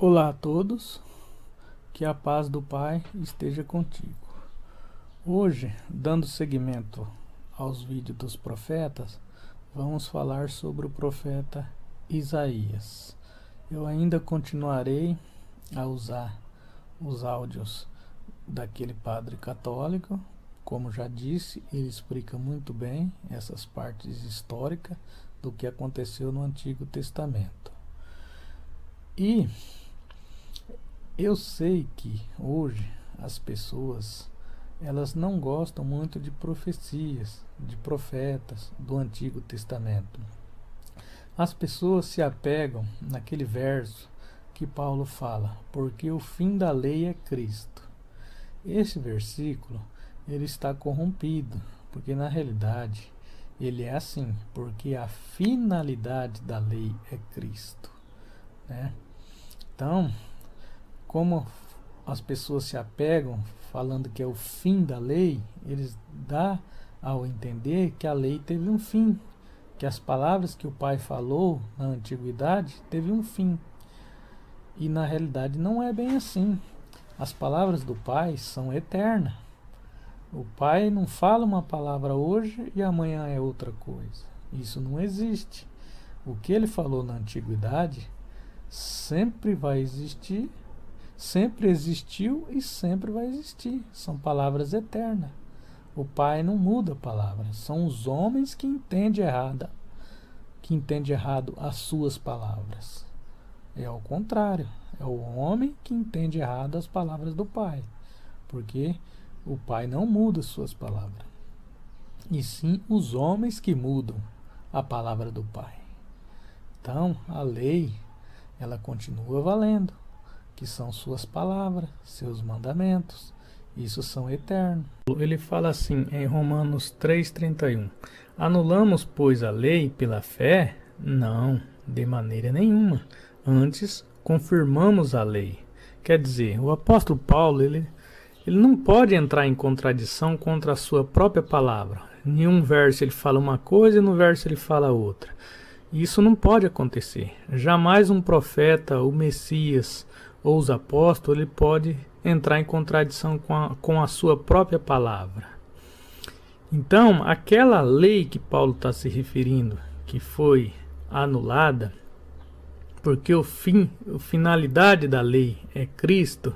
Olá a todos, que a paz do Pai esteja contigo. Hoje, dando seguimento aos vídeos dos profetas, vamos falar sobre o profeta Isaías. Eu ainda continuarei a usar os áudios daquele padre católico. Como já disse, ele explica muito bem essas partes históricas do que aconteceu no Antigo Testamento. E eu sei que hoje as pessoas elas não gostam muito de profecias, de profetas do Antigo Testamento. As pessoas se apegam naquele verso que Paulo fala, porque o fim da lei é Cristo. Esse versículo ele está corrompido, porque na realidade ele é assim, porque a finalidade da lei é Cristo, né? Então, como as pessoas se apegam falando que é o fim da lei, eles dão ao entender que a lei teve um fim, que as palavras que o Pai falou na antiguidade teve um fim. E na realidade não é bem assim. As palavras do Pai são eternas. O Pai não fala uma palavra hoje e amanhã é outra coisa. Isso não existe. O que ele falou na antiguidade sempre vai existir, sempre existiu e sempre vai existir. São palavras eternas. O Pai não muda palavras. São os homens que entendem errado as suas palavras. É ao contrário. É o homem que entende errado as palavras do Pai. Porque o Pai não muda suas palavras. E sim os homens que mudam a palavra do Pai. Então, a lei, ela continua valendo, que são suas palavras, seus mandamentos. Isso são eternos. Ele fala assim em Romanos 3,31: Anulamos, pois, a lei pela fé? Não, de maneira nenhuma. Antes, confirmamos a lei. Quer dizer, o apóstolo Paulo, ele não pode entrar em contradição contra a sua própria palavra. Em um verso ele fala uma coisa e no verso ele fala outra. Isso não pode acontecer. Jamais um profeta, o Messias ou os apóstolos, ele pode entrar em contradição com a sua própria palavra. Então, aquela lei que Paulo está se referindo, que foi anulada, porque a finalidade da lei é Cristo,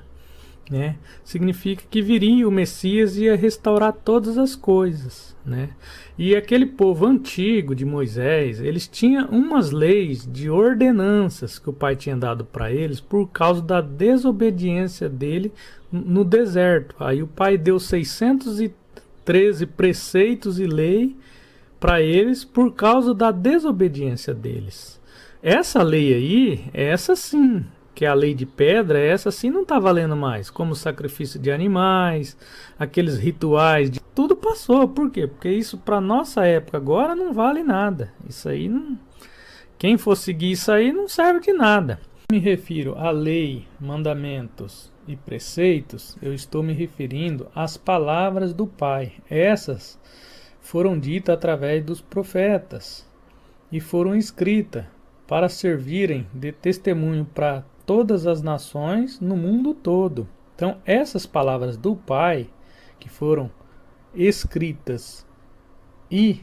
né? Significa que viria o Messias e ia restaurar todas as coisas, né? E aquele povo antigo de Moisés, eles tinham umas leis de ordenanças que o Pai tinha dado para eles por causa da desobediência dele no deserto. Aí o Pai deu 613 preceitos e lei para eles por causa da desobediência deles. Essa lei aí, essa sim, que é a lei de pedra, essa sim não está valendo mais, como o sacrifício de animais, aqueles rituais, tudo passou. Por quê? Porque isso para nossa época agora não vale nada. Isso aí não, quem for seguir isso aí não serve de nada. Me refiro à lei, mandamentos e preceitos, eu estou me referindo às palavras do Pai. Essas foram ditas através dos profetas e foram escritas para servirem de testemunho para todas as nações no mundo todo. Então, essas palavras do Pai, que foram escritas e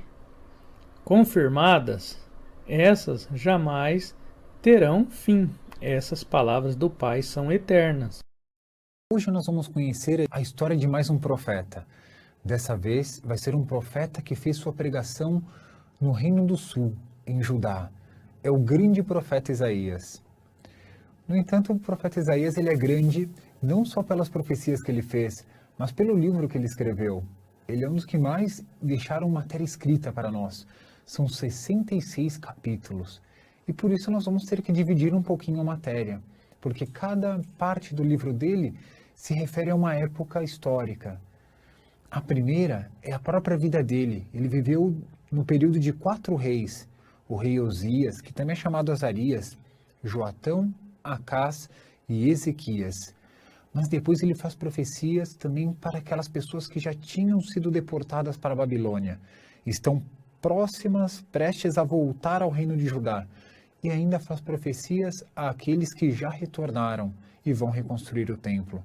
confirmadas, essas jamais terão fim. Essas palavras do Pai são eternas. Hoje nós vamos conhecer a história de mais um profeta. Dessa vez vai ser um profeta que fez sua pregação no Reino do Sul, em Judá. É o grande profeta Isaías. No entanto, o profeta Isaías ele é grande não só pelas profecias que ele fez, mas pelo livro que ele escreveu. Ele é um dos que mais deixaram matéria escrita para nós. São 66 capítulos. E por isso nós vamos ter que dividir um pouquinho a matéria, porque cada parte do livro dele se refere a uma época histórica. A primeira é a própria vida dele. Ele viveu no período de 4 reis. O rei Osias, que também é chamado Azarias, Joatão, Acás e Ezequias. Mas depois ele faz profecias também para aquelas pessoas que já tinham sido deportadas para a Babilônia. Estão próximas, prestes a voltar ao reino de Judá. e ainda faz profecias àqueles que já retornaram e vão reconstruir o templo.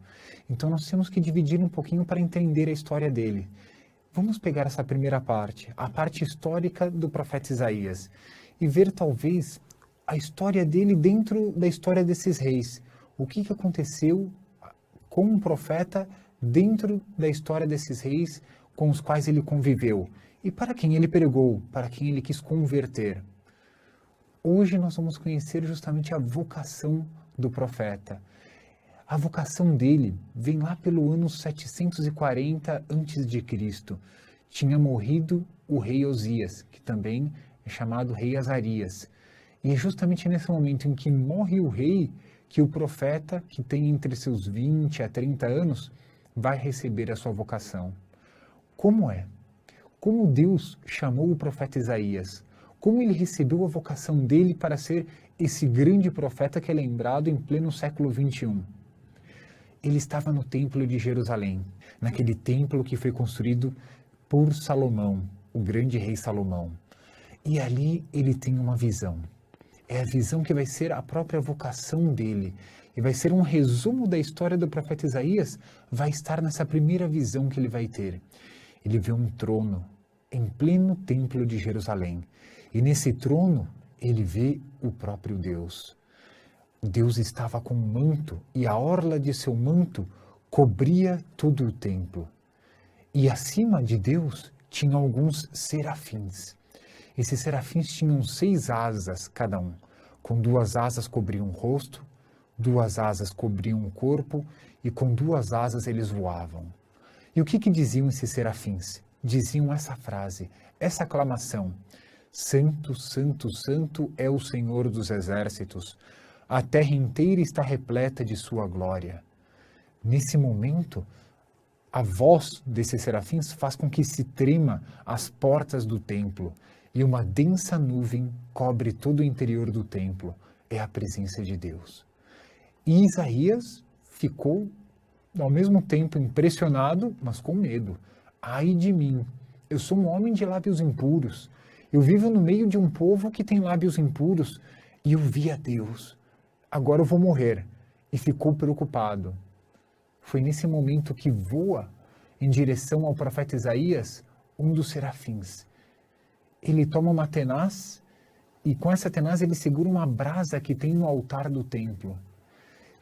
Então nós temos que dividir um pouquinho para entender a história dele. Vamos pegar essa primeira parte, a parte histórica do profeta Isaías, e ver talvez a história dele dentro da história desses reis. O que aconteceu com um profeta dentro da história desses reis com os quais ele conviveu e para quem ele pregou, para quem ele quis converter. Hoje nós vamos conhecer justamente a vocação do profeta. A vocação dele vem lá pelo ano 740 a.C. Tinha morrido o rei Osias, que também é chamado rei Azarias. E é justamente nesse momento em que morre o rei que o profeta, que tem entre seus 20 a 30 anos, vai receber a sua vocação. Como é? Como Deus chamou o profeta Isaías? Como ele recebeu a vocação dele para ser esse grande profeta que é lembrado em pleno século 21? Ele estava no templo de Jerusalém, naquele templo que foi construído por Salomão, o grande rei Salomão. E ali ele tem uma visão. É a visão que vai ser a própria vocação dele. E vai ser um resumo da história do profeta Isaías, vai estar nessa primeira visão que ele vai ter. Ele vê um trono em pleno templo de Jerusalém. E nesse trono ele vê o próprio Deus. Deus estava com um manto e a orla de seu manto cobria todo o templo. E acima de Deus tinha alguns serafins. Esses serafins tinham 6 asas cada um. Com 2 asas cobriam o rosto, 2 asas cobriam o corpo e com 2 asas eles voavam. E o que diziam esses serafins? Diziam essa frase, essa aclamação: Santo, Santo, Santo é o Senhor dos exércitos. A terra inteira está repleta de sua glória. Nesse momento, a voz desses serafins faz com que se trema as portas do templo e uma densa nuvem cobre todo o interior do templo. É a presença de Deus. E Isaías ficou, ao mesmo tempo, impressionado, mas com medo. Ai de mim, eu sou um homem de lábios impuros. Eu vivo no meio de um povo que tem lábios impuros e eu vi a Deus. Agora eu vou morrer. E ficou preocupado. Foi nesse momento que voa em direção ao profeta Isaías um dos serafins. Ele toma uma tenaz e com essa tenaz ele segura uma brasa que tem no altar do templo.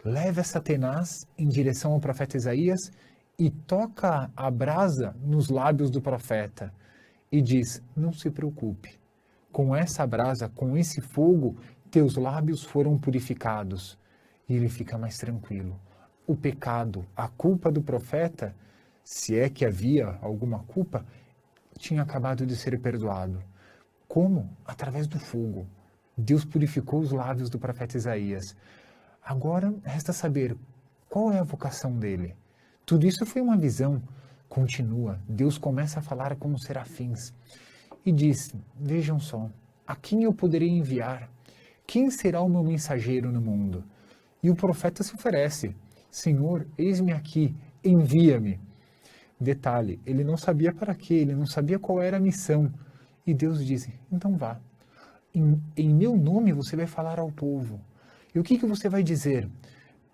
Leva essa tenaz em direção ao profeta Isaías e toca a brasa nos lábios do profeta e diz: não se preocupe, com essa brasa, com esse fogo, teus lábios foram purificados. E ele fica mais tranquilo. O pecado, a culpa do profeta, se é que havia alguma culpa, tinha acabado de ser perdoado. Como? Através do fogo. Deus purificou os lábios do profeta Isaías. Agora resta saber qual é a vocação dele. Tudo isso foi uma visão. Continua. Deus começa a falar com os serafins e diz: vejam só, a quem eu poderei enviar? Quem será o meu mensageiro no mundo? E o profeta se oferece: Senhor, eis-me aqui, envia-me. Detalhe, ele não sabia para quê, ele não sabia qual era a missão. E Deus disse: então vá. Em meu nome você vai falar ao povo. E o que você vai dizer?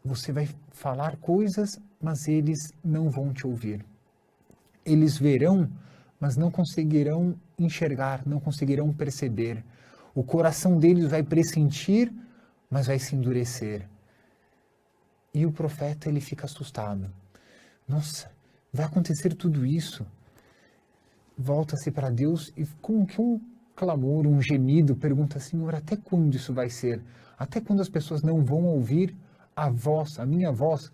Você vai falar coisas, mas eles não vão te ouvir. Eles verão, mas não conseguirão enxergar, não conseguirão perceber. O coração deles vai pressentir, mas vai se endurecer. E o profeta, ele fica assustado. Nossa, vai acontecer tudo isso? Volta-se para Deus e com um clamor, um gemido, pergunta: Senhor, até quando isso vai ser? Até quando as pessoas não vão ouvir a voz, a minha voz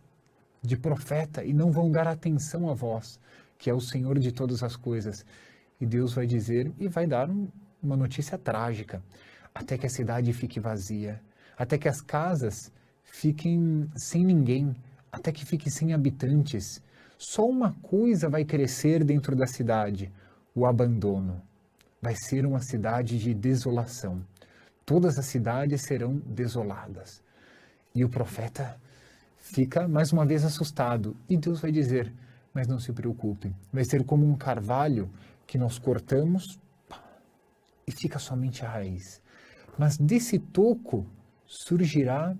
de profeta, e não vão dar atenção à voz, que é o Senhor de todas as coisas? E Deus vai dizer e vai dar uma notícia trágica: até que a cidade fique vazia, até que as casas fiquem sem ninguém, até que fique sem habitantes. Só uma coisa vai crescer dentro da cidade: o abandono. Vai ser uma cidade de desolação. Todas as cidades serão desoladas. E o profeta fica mais uma vez assustado. E Deus vai dizer: mas não se preocupe, vai ser como um carvalho que nós cortamos e fica somente a raiz. Mas desse toco surgirá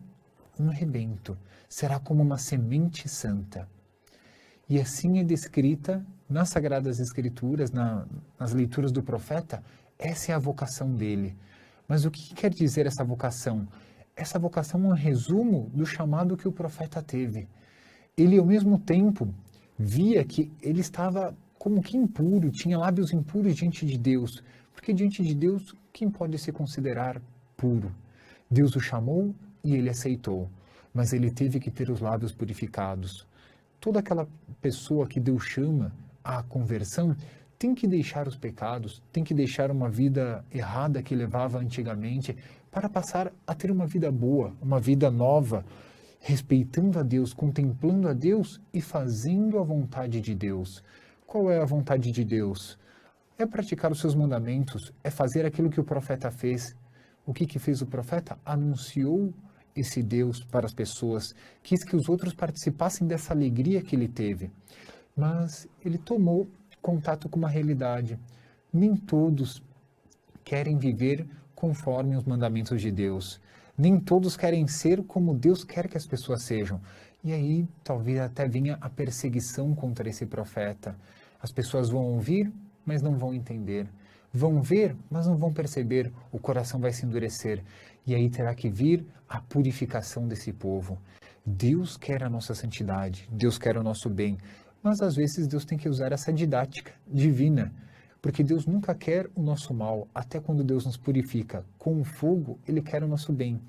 um rebento, será como uma semente santa. E assim é descrita nas Sagradas Escrituras, nas leituras do profeta, essa é a vocação dele. Mas o que quer dizer essa vocação? Essa vocação é um resumo do chamado que o profeta teve. Ele, ao mesmo tempo, via que ele estava como que impuro, tinha lábios impuros diante de Deus. Porque diante de Deus, quem pode se considerar puro? Deus o chamou e ele aceitou, mas ele teve que ter os lábios purificados. Toda aquela pessoa que Deus chama à conversão tem que deixar os pecados, tem que deixar uma vida errada que levava antigamente para passar a ter uma vida boa, uma vida nova, respeitando a Deus, contemplando a Deus e fazendo a vontade de Deus. Qual é a vontade de Deus? É praticar os seus mandamentos, é fazer aquilo que o profeta fez. O que fez o profeta? Anunciou esse Deus para as pessoas, quis que os outros participassem dessa alegria que ele teve. Mas ele tomou contato com uma realidade. Nem todos querem viver conforme os mandamentos de Deus. Nem todos querem ser como Deus quer que as pessoas sejam. E aí talvez até venha a perseguição contra esse profeta. As pessoas vão ouvir, mas não vão entender. Vão ver, mas não vão perceber. O coração vai se endurecer. E aí terá que vir a purificação desse povo. Deus quer a nossa santidade. Deus quer o nosso bem. Mas às vezes Deus tem que usar essa didática divina. Porque Deus nunca quer o nosso mal. Até quando Deus nos purifica com o fogo, Ele quer o nosso bem.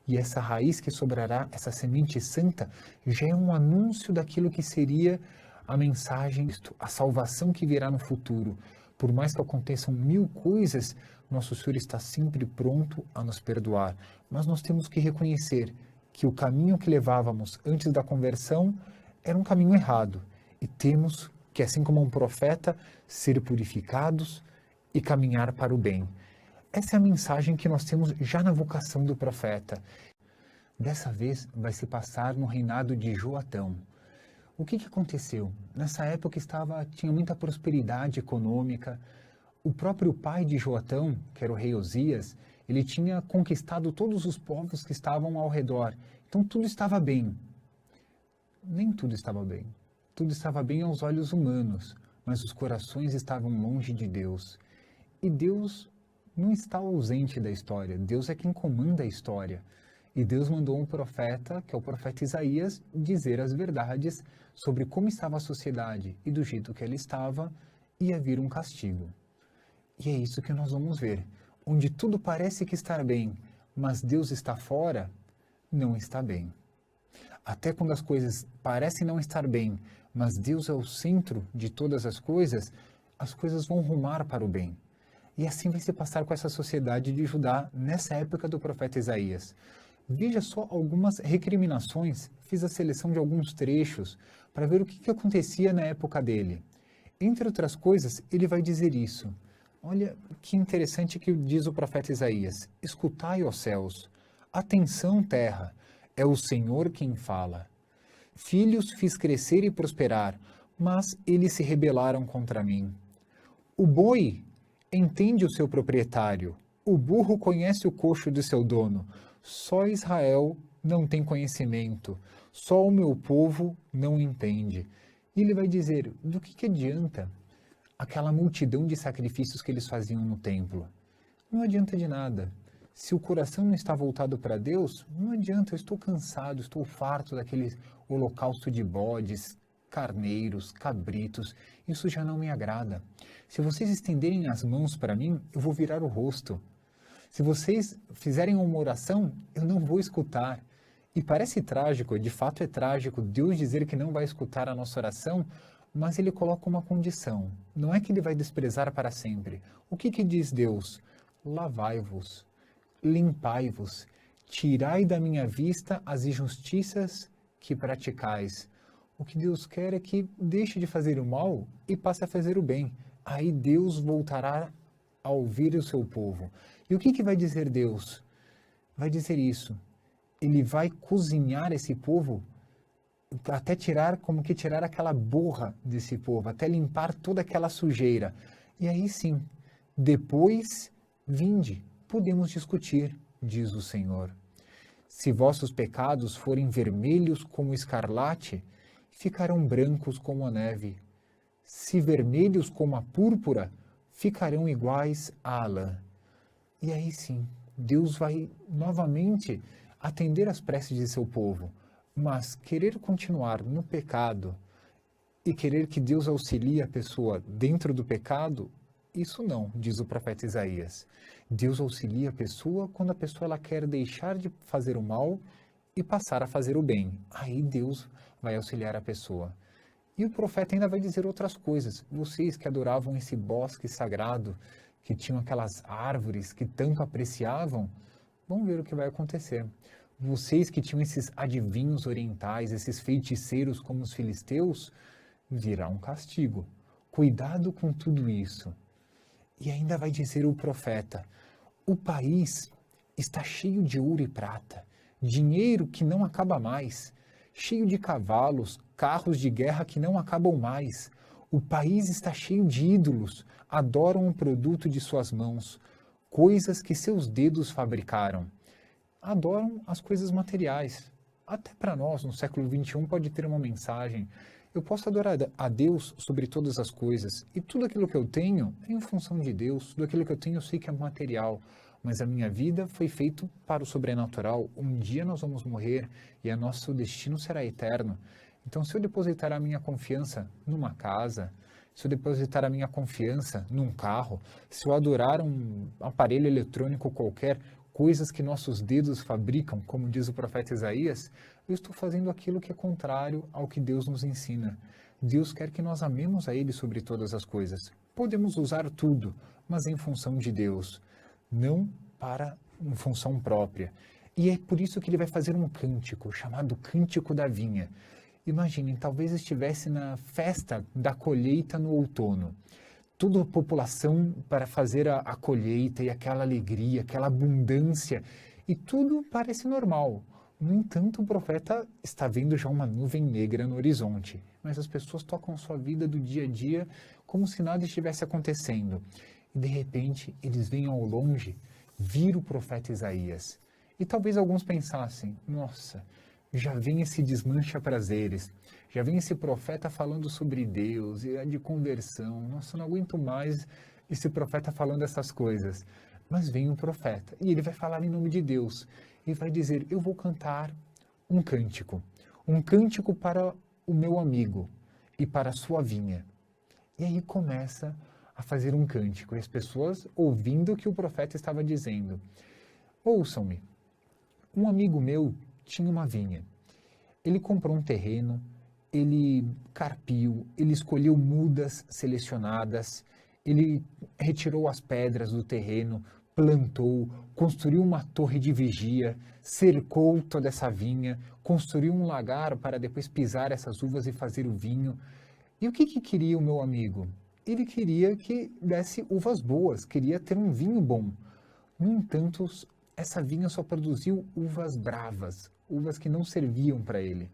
E essa raiz que sobrará, essa semente santa, já é um anúncio daquilo que seria a mensagem, a salvação que virá no futuro. Por mais que aconteçam 1000 coisas, nosso Senhor está sempre pronto a nos perdoar. Mas nós temos que reconhecer que o caminho que levávamos antes da conversão era um caminho errado. E temos que, assim como um profeta, ser purificados e caminhar para o bem. Essa é a mensagem que nós temos já na vocação do profeta. Dessa vez vai se passar no reinado de Joatão. O que aconteceu? Nessa época tinha muita prosperidade econômica. O próprio pai de Joatão, que era o rei Osias, ele tinha conquistado todos os povos que estavam ao redor. Então tudo estava bem. Nem tudo estava bem. Tudo estava bem aos olhos humanos, mas os corações estavam longe de Deus. E Deus não está ausente da história. Deus é quem comanda a história. E Deus mandou um profeta, que é o profeta Isaías, dizer as verdades sobre como estava a sociedade. E do jeito que ela estava, ia vir um castigo. E é isso que nós vamos ver. Onde tudo parece que está bem, mas Deus está fora, não está bem. Até quando as coisas parecem não estar bem, mas Deus é o centro de todas as coisas vão rumar para o bem. E assim vai se passar com essa sociedade de Judá nessa época do profeta Isaías. Veja só algumas recriminações, fiz a seleção de alguns trechos para ver o que acontecia na época dele. Entre outras coisas, ele vai dizer isso. Olha que interessante que diz o profeta Isaías. Escutai, ó céus, atenção, terra, é o Senhor quem fala. Filhos fiz crescer e prosperar, mas eles se rebelaram contra mim. O boi entende o seu proprietário, o burro conhece o coxo de seu dono. Só Israel não tem conhecimento, só o meu povo não entende. E ele vai dizer, do que adianta aquela multidão de sacrifícios que eles faziam no templo? Não adianta de nada. Se o coração não está voltado para Deus, não adianta, eu estou cansado, estou farto daquele holocausto de bodes, carneiros, cabritos, isso já não me agrada. Se vocês estenderem as mãos para mim, eu vou virar o rosto. Se vocês fizerem uma oração, eu não vou escutar. E parece trágico, de fato é trágico, Deus dizer que não vai escutar a nossa oração, mas Ele coloca uma condição. Não é que Ele vai desprezar para sempre. O que diz Deus? Lavai-vos, limpai-vos, tirai da minha vista as injustiças que praticais. O que Deus quer é que deixe de fazer o mal e passe a fazer o bem. Aí Deus voltará a ouvir o seu povo. E o que vai dizer Deus? Vai dizer isso. Ele vai cozinhar esse povo até tirar, como que tirar aquela borra desse povo, até limpar toda aquela sujeira. E aí sim, depois vinde, podemos discutir, diz o Senhor. Se vossos pecados forem vermelhos como escarlate, ficarão brancos como a neve. Se vermelhos como a púrpura, ficarão iguais à lã. E aí sim, Deus vai novamente atender às preces de seu povo, mas querer continuar no pecado e querer que Deus auxilie a pessoa dentro do pecado, isso não, diz o profeta Isaías. Deus auxilia a pessoa quando a pessoa ela quer deixar de fazer o mal e passar a fazer o bem. Aí Deus vai auxiliar a pessoa. E o profeta ainda vai dizer outras coisas. Vocês que adoravam esse bosque sagrado, que tinham aquelas árvores que tanto apreciavam, vão ver o que vai acontecer. Vocês que tinham esses adivinhos orientais, esses feiticeiros como os filisteus, virá um castigo. Cuidado com tudo isso. E ainda vai dizer o profeta, o país está cheio de ouro e prata, dinheiro que não acaba mais, cheio de cavalos, carros de guerra que não acabam mais. O país está cheio de ídolos, adoram o produto de suas mãos, coisas que seus dedos fabricaram. Adoram as coisas materiais. Até para nós, no século XXI, pode ter uma mensagem. Eu posso adorar a Deus sobre todas as coisas, e tudo aquilo que eu tenho é em função de Deus, tudo aquilo que eu tenho eu sei que é material, mas a minha vida foi feita para o sobrenatural. Um dia nós vamos morrer e o nosso destino será eterno. Então, se eu depositar a minha confiança numa casa, se eu depositar a minha confiança num carro, se eu adorar um aparelho eletrônico qualquer, coisas que nossos dedos fabricam, como diz o profeta Isaías, eu estou fazendo aquilo que é contrário ao que Deus nos ensina. Deus quer que nós amemos a Ele sobre todas as coisas. Podemos usar tudo, mas em função de Deus, não em função própria. E é por isso que ele vai fazer um cântico, chamado Cântico da Vinha. Imaginem, talvez estivesse na festa da colheita no outono. Toda a população para fazer a colheita e aquela alegria, aquela abundância, e tudo parece normal. No entanto, o profeta está vendo já uma nuvem negra no horizonte, mas as pessoas tocam sua vida do dia a dia como se nada estivesse acontecendo. E de repente, eles veem ao longe vir o profeta Isaías. E talvez alguns pensassem, nossa, já vem esse desmancha-prazeres, já vem esse profeta falando sobre Deus e de conversão. Nossa, não aguento mais esse profeta falando essas coisas. Mas vem um profeta e ele vai falar em nome de Deus e vai dizer, eu vou cantar um cântico para o meu amigo e para a sua vinha. E aí começa a fazer um cântico e as pessoas ouvindo o que o profeta estava dizendo. Ouçam-me, um amigo meu tinha uma vinha. Ele comprou um terreno, ele carpiu, ele escolheu mudas selecionadas, ele retirou as pedras do terreno, plantou, construiu uma torre de vigia, cercou toda essa vinha, construiu um lagar para depois pisar essas uvas e fazer o vinho. E o que queria o meu amigo? Ele queria que desse uvas boas, queria ter um vinho bom. No entanto, essa vinha só produziu uvas bravas, uvas que não serviam para ele.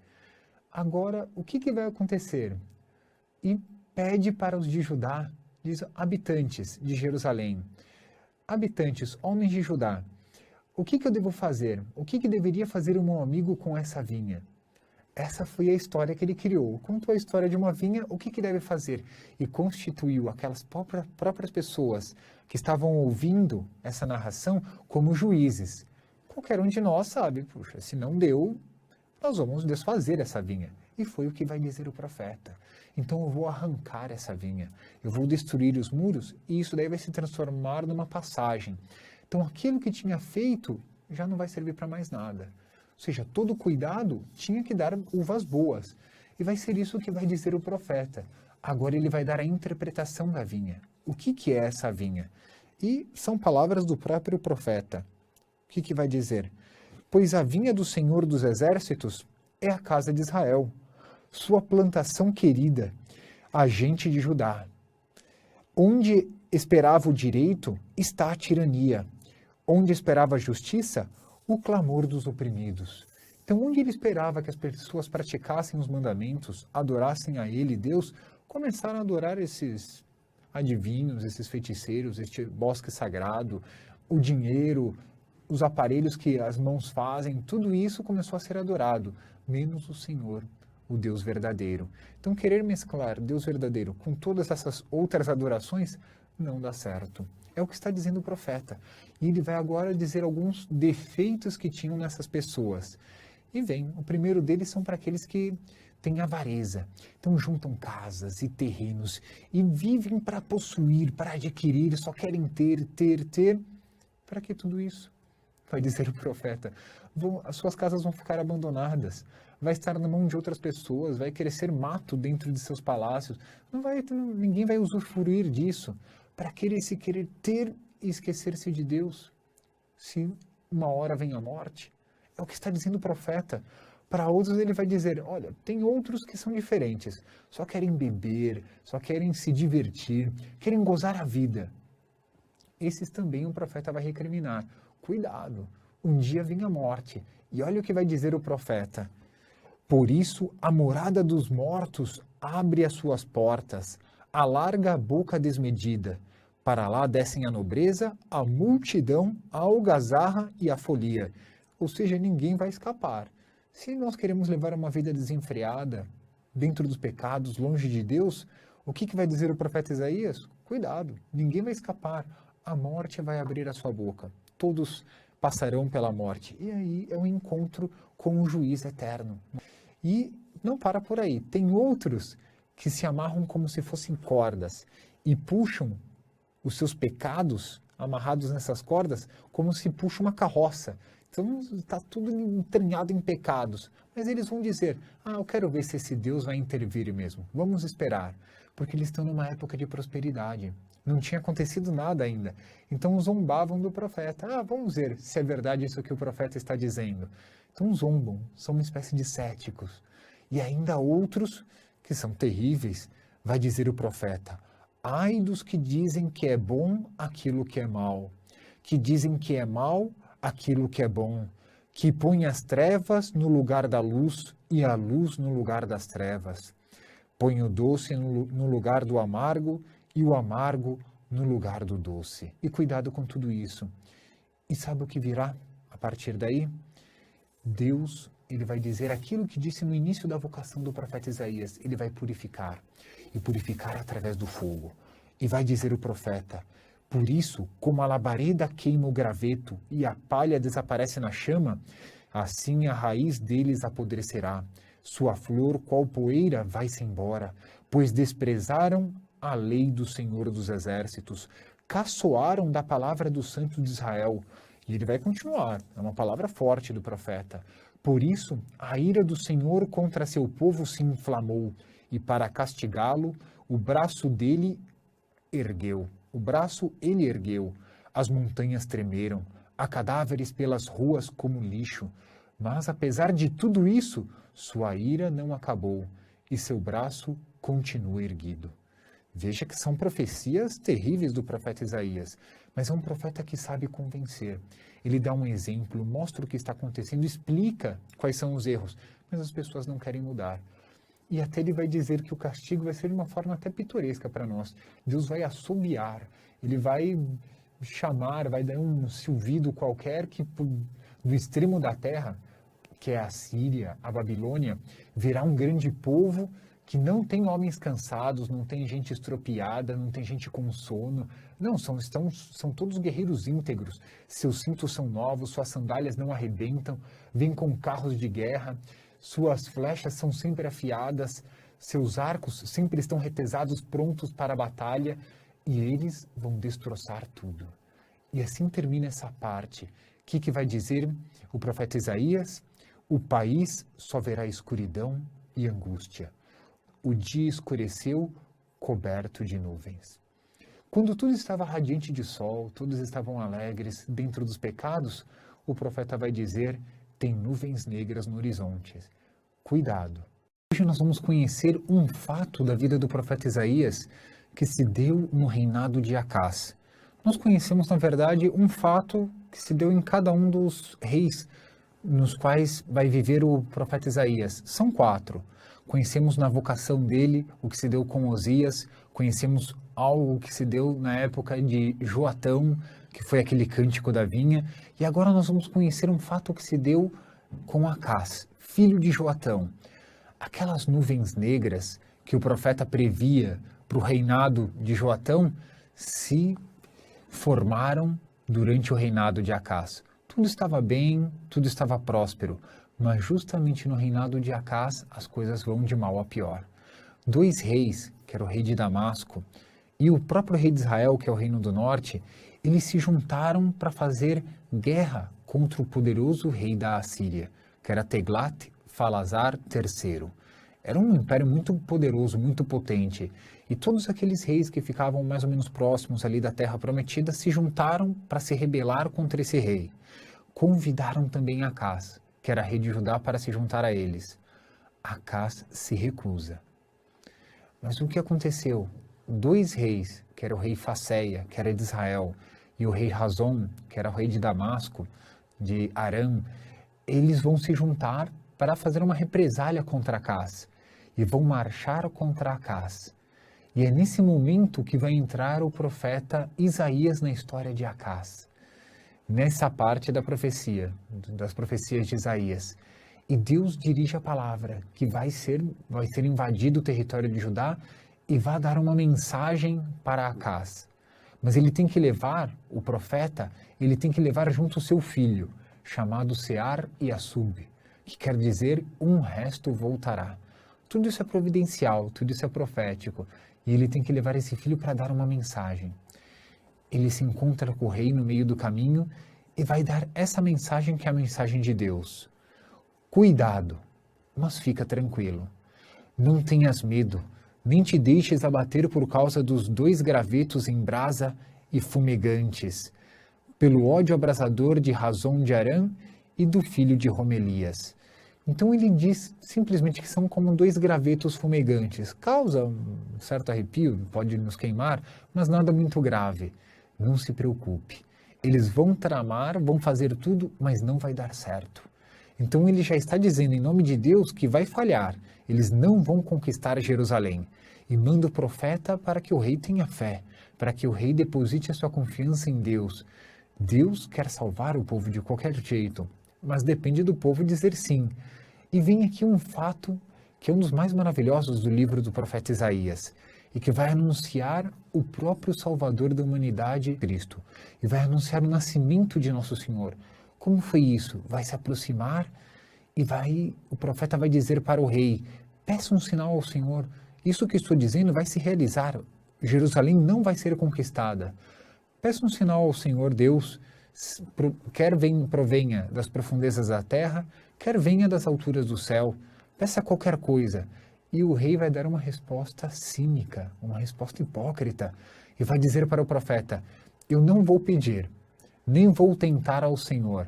Agora, o que vai acontecer? E pede para os de Judá, diz, habitantes de Jerusalém, habitantes, homens de Judá, o que eu devo fazer? O que deveria fazer o meu amigo com essa vinha? Essa foi a história que ele criou. Contou a história de uma vinha, o que deve fazer? E constituiu aquelas próprias pessoas que estavam ouvindo essa narração como juízes. Qualquer um de nós sabe, puxa, se não deu, nós vamos desfazer essa vinha. E foi o que vai dizer o profeta. Então eu vou arrancar essa vinha, eu vou destruir os muros e isso daí vai se transformar numa passagem. Então aquilo que tinha feito já não vai servir para mais nada. Ou seja, todo cuidado tinha que dar uvas boas. E vai ser isso que vai dizer o profeta. Agora ele vai dar a interpretação da vinha. O que é essa vinha? E são palavras do próprio profeta. O que vai dizer? Pois a vinha do Senhor dos Exércitos é a casa de Israel, sua plantação querida, a gente de Judá. Onde esperava o direito, está a tirania. Onde esperava a justiça, o clamor dos oprimidos. Então, onde ele esperava que as pessoas praticassem os mandamentos, adorassem a ele, Deus, começaram a adorar esses adivinhos, esses feiticeiros, este bosque sagrado, o dinheiro, os aparelhos que as mãos fazem, tudo isso começou a ser adorado, menos o Senhor, o Deus verdadeiro. Então, querer mesclar Deus verdadeiro com todas essas outras adorações não dá certo. É o que está dizendo o profeta. E ele vai agora dizer alguns defeitos que tinham nessas pessoas. E vem, o primeiro deles são para aqueles que têm avareza. Então juntam casas e terrenos e vivem para possuir, para adquirir, só querem ter. Para que tudo isso? Vai dizer o profeta. As suas casas vão ficar abandonadas, vai estar na mão de outras pessoas, vai crescer mato dentro de seus palácios, ninguém vai usufruir disso. Para querer ter e esquecer-se de Deus, se uma hora vem a morte. É o que está dizendo o profeta. Para outros ele vai dizer, olha, tem outros que são diferentes, só querem beber, só querem se divertir, querem gozar a vida. Esses também o profeta vai recriminar. Cuidado, um dia vem a morte. E olha o que vai dizer o profeta. Por isso, a morada dos mortos abre as suas portas, alarga a boca desmedida. Para lá descem a nobreza, a multidão, a algazarra e a folia. Ou seja, ninguém vai escapar. Se nós queremos levar uma vida desenfreada, dentro dos pecados, longe de Deus, o que vai dizer o profeta Isaías? Cuidado, ninguém vai escapar. A morte vai abrir a sua boca. Todos passarão pela morte. E aí é um encontro com o juiz eterno. E não para por aí. Tem outros que se amarram como se fossem cordas e puxam os seus pecados amarrados nessas cordas como se puxa uma carroça. Então está tudo entranhado em pecados. Mas eles vão dizer, eu quero ver se esse Deus vai intervir mesmo. Vamos esperar. Porque eles estão numa época de prosperidade. Não tinha acontecido nada ainda. Então zombavam do profeta. Vamos ver se é verdade isso que o profeta está dizendo. Então zombam, são uma espécie de céticos. E ainda outros, que são terríveis, vai dizer o profeta, ai dos que dizem que é bom aquilo que é mal, que dizem que é mal aquilo que é bom, que põe as trevas no lugar da luz e a luz no lugar das trevas, põe o doce no lugar do amargo e o amargo no lugar do doce. E cuidado com tudo isso. E sabe o que virá a partir daí? Deus, ele vai dizer aquilo que disse no início da vocação do profeta Isaías, ele vai purificar, e purificar através do fogo. E vai dizer o profeta, por isso, como a labareda queima o graveto e a palha desaparece na chama, assim a raiz deles apodrecerá, sua flor, qual poeira, vai-se embora, pois desprezaram a lei do Senhor dos Exércitos, caçoaram da palavra do Santo de Israel. E ele vai continuar, é uma palavra forte do profeta. Por isso, a ira do Senhor contra seu povo se inflamou, e para castigá-lo, o braço dele ergueu. O braço ele ergueu, as montanhas tremeram, há cadáveres pelas ruas como lixo. Mas, apesar de tudo isso, sua ira não acabou, e seu braço continua erguido. Veja que são profecias terríveis do profeta Isaías, mas é um profeta que sabe convencer. Ele dá um exemplo, mostra o que está acontecendo, explica quais são os erros, mas as pessoas não querem mudar. E até ele vai dizer que o castigo vai ser de uma forma até pitoresca para nós. Deus vai assobiar, ele vai chamar, vai dar um silbido qualquer que do extremo da terra, que é a Síria, a Babilônia, virá um grande povo que não tem homens cansados, não tem gente estropiada, não tem gente com sono. Não, são todos guerreiros íntegros. Seus cintos são novos, suas sandálias não arrebentam, vêm com carros de guerra, suas flechas são sempre afiadas, seus arcos sempre estão retesados, prontos para a batalha, e eles vão destroçar tudo. E assim termina essa parte. O que vai dizer o profeta Isaías? O país só verá escuridão e angústia. O dia escureceu, coberto de nuvens. Quando tudo estava radiante de sol, todos estavam alegres dentro dos pecados, o profeta vai dizer, tem nuvens negras no horizonte. Cuidado. Hoje nós vamos conhecer um fato da vida do profeta Isaías que se deu no reinado de Acás. Nós conhecemos, na verdade, um fato que se deu em cada um dos reis nos quais vai viver o profeta Isaías. São 4. Conhecemos na vocação dele o que se deu com Osias, conhecemos algo que se deu na época de Joatão, que foi aquele cântico da vinha. E agora nós vamos conhecer um fato que se deu com Acás, filho de Joatão. Aquelas nuvens negras que o profeta previa para o reinado de Joatão se formaram durante o reinado de Acás. Tudo estava bem, tudo estava próspero, mas justamente no reinado de Acás as coisas vão de mal a pior. 2 reis, que era o rei de Damasco, e o próprio rei de Israel, que é o reino do norte, eles se juntaram para fazer guerra contra o poderoso rei da Assíria, que era Teglat-Falazar III. Era um império muito poderoso, muito potente, e todos aqueles reis que ficavam mais ou menos próximos ali da Terra Prometida se juntaram para se rebelar contra esse rei. Convidaram também Acás, que era rei de Judá, para se juntar a eles. Acás se recusa. Mas o que aconteceu? 2 reis, que era o rei Fasseia, que era de Israel, e o rei Razon, que era o rei de Damasco, de Aram, eles vão se juntar para fazer uma represália contra Acás e vão marchar contra Acás. E é nesse momento que vai entrar o profeta Isaías na história de Acás, nessa parte da profecia, das profecias de Isaías. E Deus dirige a palavra, que vai ser invadido o território de Judá e vai dar uma mensagem para Acás. Mas ele tem que levar, o profeta, ele tem que levar junto o seu filho, chamado Sear-Yasub, que quer dizer um resto voltará. Tudo isso é providencial, tudo isso é profético. E ele tem que levar esse filho para dar uma mensagem. Ele se encontra com o rei no meio do caminho e vai dar essa mensagem que é a mensagem de Deus. Cuidado, mas fica tranquilo. Não tenhas medo, nem te deixes abater por causa dos 2 gravetos em brasa e fumegantes, pelo ódio abrasador de Razon de Aram e do filho de Romelias. Então ele diz simplesmente que são como 2 gravetos fumegantes. Causa um certo arrepio, pode nos queimar, mas nada muito grave. Não se preocupe. Eles vão tramar, vão fazer tudo, mas não vai dar certo. Então ele já está dizendo em nome de Deus que vai falhar. Eles não vão conquistar Jerusalém. E manda o profeta para que o rei tenha fé, para que o rei deposite a sua confiança em Deus. Deus quer salvar o povo de qualquer jeito, mas depende do povo dizer sim. E vem aqui um fato que é um dos mais maravilhosos do livro do profeta Isaías, e que vai anunciar o próprio Salvador da humanidade, Cristo, e vai anunciar o nascimento de Nosso Senhor. Como foi isso? Vai se aproximar e o profeta vai dizer para o rei, peça um sinal ao Senhor, isso que estou dizendo vai se realizar, Jerusalém não vai ser conquistada. Peça um sinal ao Senhor Deus, quer provenha das profundezas da terra, quer venha das alturas do céu, peça qualquer coisa. E o rei vai dar uma resposta cínica, uma resposta hipócrita, e vai dizer para o profeta, eu não vou pedir, nem vou tentar ao Senhor.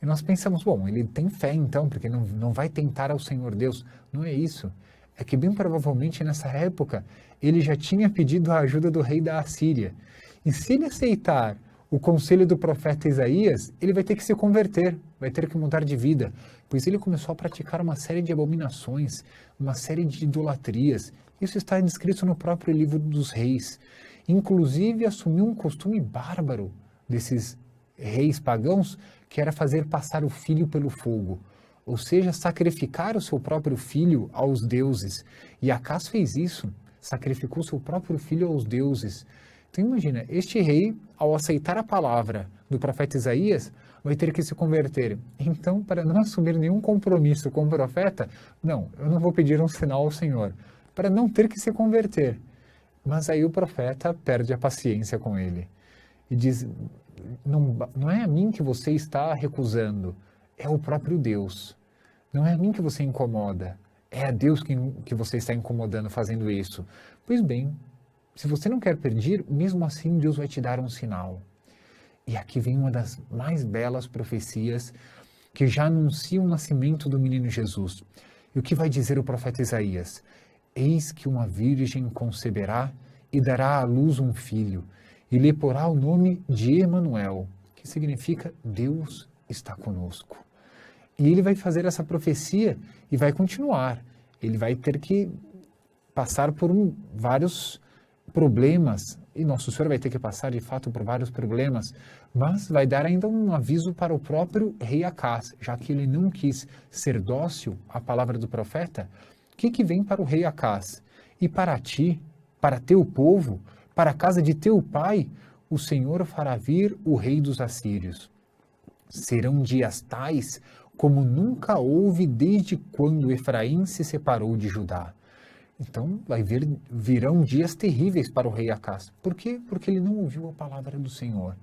E nós pensamos, bom, ele tem fé então, porque não vai tentar ao Senhor Deus. Não é isso. É que bem provavelmente nessa época, ele já tinha pedido a ajuda do rei da Assíria. E se ele aceitar o conselho do profeta Isaías, ele vai ter que se converter, vai ter que mudar de vida, pois ele começou a praticar uma série de abominações, uma série de idolatrias. Isso está descrito no próprio livro dos reis. Inclusive, assumiu um costume bárbaro desses reis pagãos, que era fazer passar o filho pelo fogo, ou seja, sacrificar o seu próprio filho aos deuses. E Acás fez isso, sacrificou seu próprio filho aos deuses. Então imagina, este rei, ao aceitar a palavra do profeta Isaías, vai ter que se converter. Então, para não assumir nenhum compromisso com o profeta, não, eu não vou pedir um sinal ao Senhor, para não ter que se converter. Mas aí o profeta perde a paciência com ele e diz, não é a mim que você está recusando, é o próprio Deus. Não é a mim que você incomoda, é a Deus que você está incomodando fazendo isso. Pois bem, se você não quer pedir, mesmo assim Deus vai te dar um sinal. E aqui vem uma das mais belas profecias que já anuncia o nascimento do menino Jesus. E o que vai dizer o profeta Isaías? Eis que uma virgem conceberá e dará à luz um filho, e lhe porá o nome de Emanuel, que significa Deus está conosco. E ele vai fazer essa profecia e vai continuar. Ele vai ter que passar por vários problemas, e Nosso Senhor vai ter que passar de fato por vários problemas, mas vai dar ainda um aviso para o próprio rei Acás, já que ele não quis ser dócil à palavra do profeta. O que vem para o rei Acás? E para ti, para teu povo, para a casa de teu pai, o Senhor fará vir o rei dos assírios. Serão dias tais como nunca houve desde quando Efraim se separou de Judá. Então virão dias terríveis para o rei Acás. Por quê? Porque ele não ouviu a palavra do Senhor.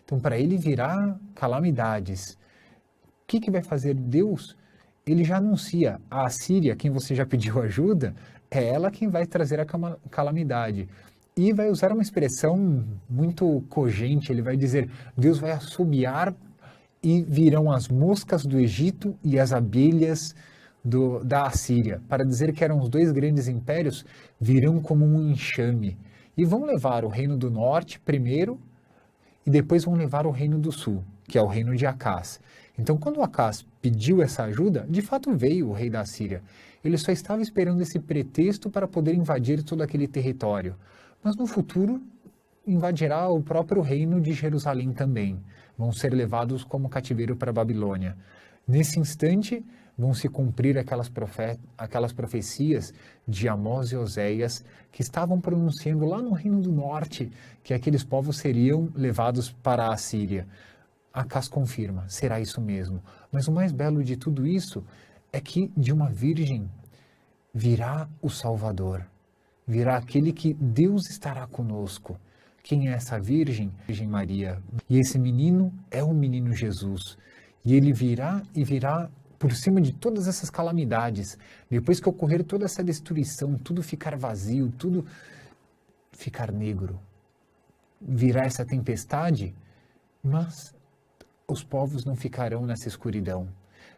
Então para ele virá calamidades. O que vai fazer Deus? Ele já anuncia a Assíria, quem você já pediu ajuda, é ela quem vai trazer a calamidade. E vai usar uma expressão muito cogente, ele vai dizer, Deus vai assobiar e virão as moscas do Egito e as abelhas da Assíria, para dizer que eram os dois grandes impérios, virão como um enxame. E vão levar o reino do norte primeiro, e depois vão levar o reino do sul, que é o reino de Acás. Então, quando Acás pediu essa ajuda, de fato veio o rei da Assíria. Ele só estava esperando esse pretexto para poder invadir todo aquele território. Mas no futuro, invadirá o próprio reino de Jerusalém também. Vão ser levados como cativeiro para a Babilônia. Nesse instante, vão se cumprir aquelas profecias de Amós e Oséias que estavam pronunciando lá no reino do norte que aqueles povos seriam levados para a Assíria. Acás confirma, será isso mesmo. Mas o mais belo de tudo isso é que de uma virgem virá o Salvador. Virá aquele que Deus estará conosco. Quem é essa virgem? Virgem Maria. E esse menino é o menino Jesus. E ele virá e virá por cima de todas essas calamidades. Depois que ocorrer toda essa destruição, tudo ficar vazio, tudo ficar negro. Virá essa tempestade, mas os povos não ficarão nessa escuridão.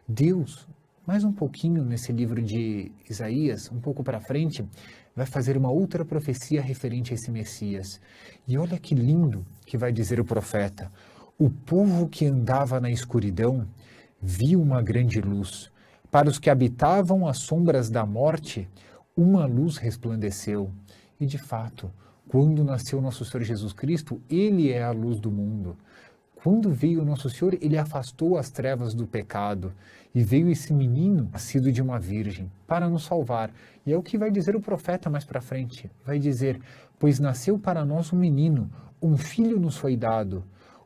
Deus, mais um pouquinho nesse livro de Isaías, um pouco para frente, vai fazer uma outra profecia referente a esse Messias. E olha que lindo que vai dizer o profeta. O povo que andava na escuridão viu uma grande luz. Para os que habitavam as sombras da morte, uma luz resplandeceu. E de fato, quando nasceu nosso Senhor Jesus Cristo, Ele é a luz do mundo. Quando veio o nosso Senhor, Ele afastou as trevas do pecado. E veio esse menino, nascido de uma virgem, para nos salvar. E é o que vai dizer o profeta mais para frente. Vai dizer, pois nasceu para nós um menino, um filho nos foi dado.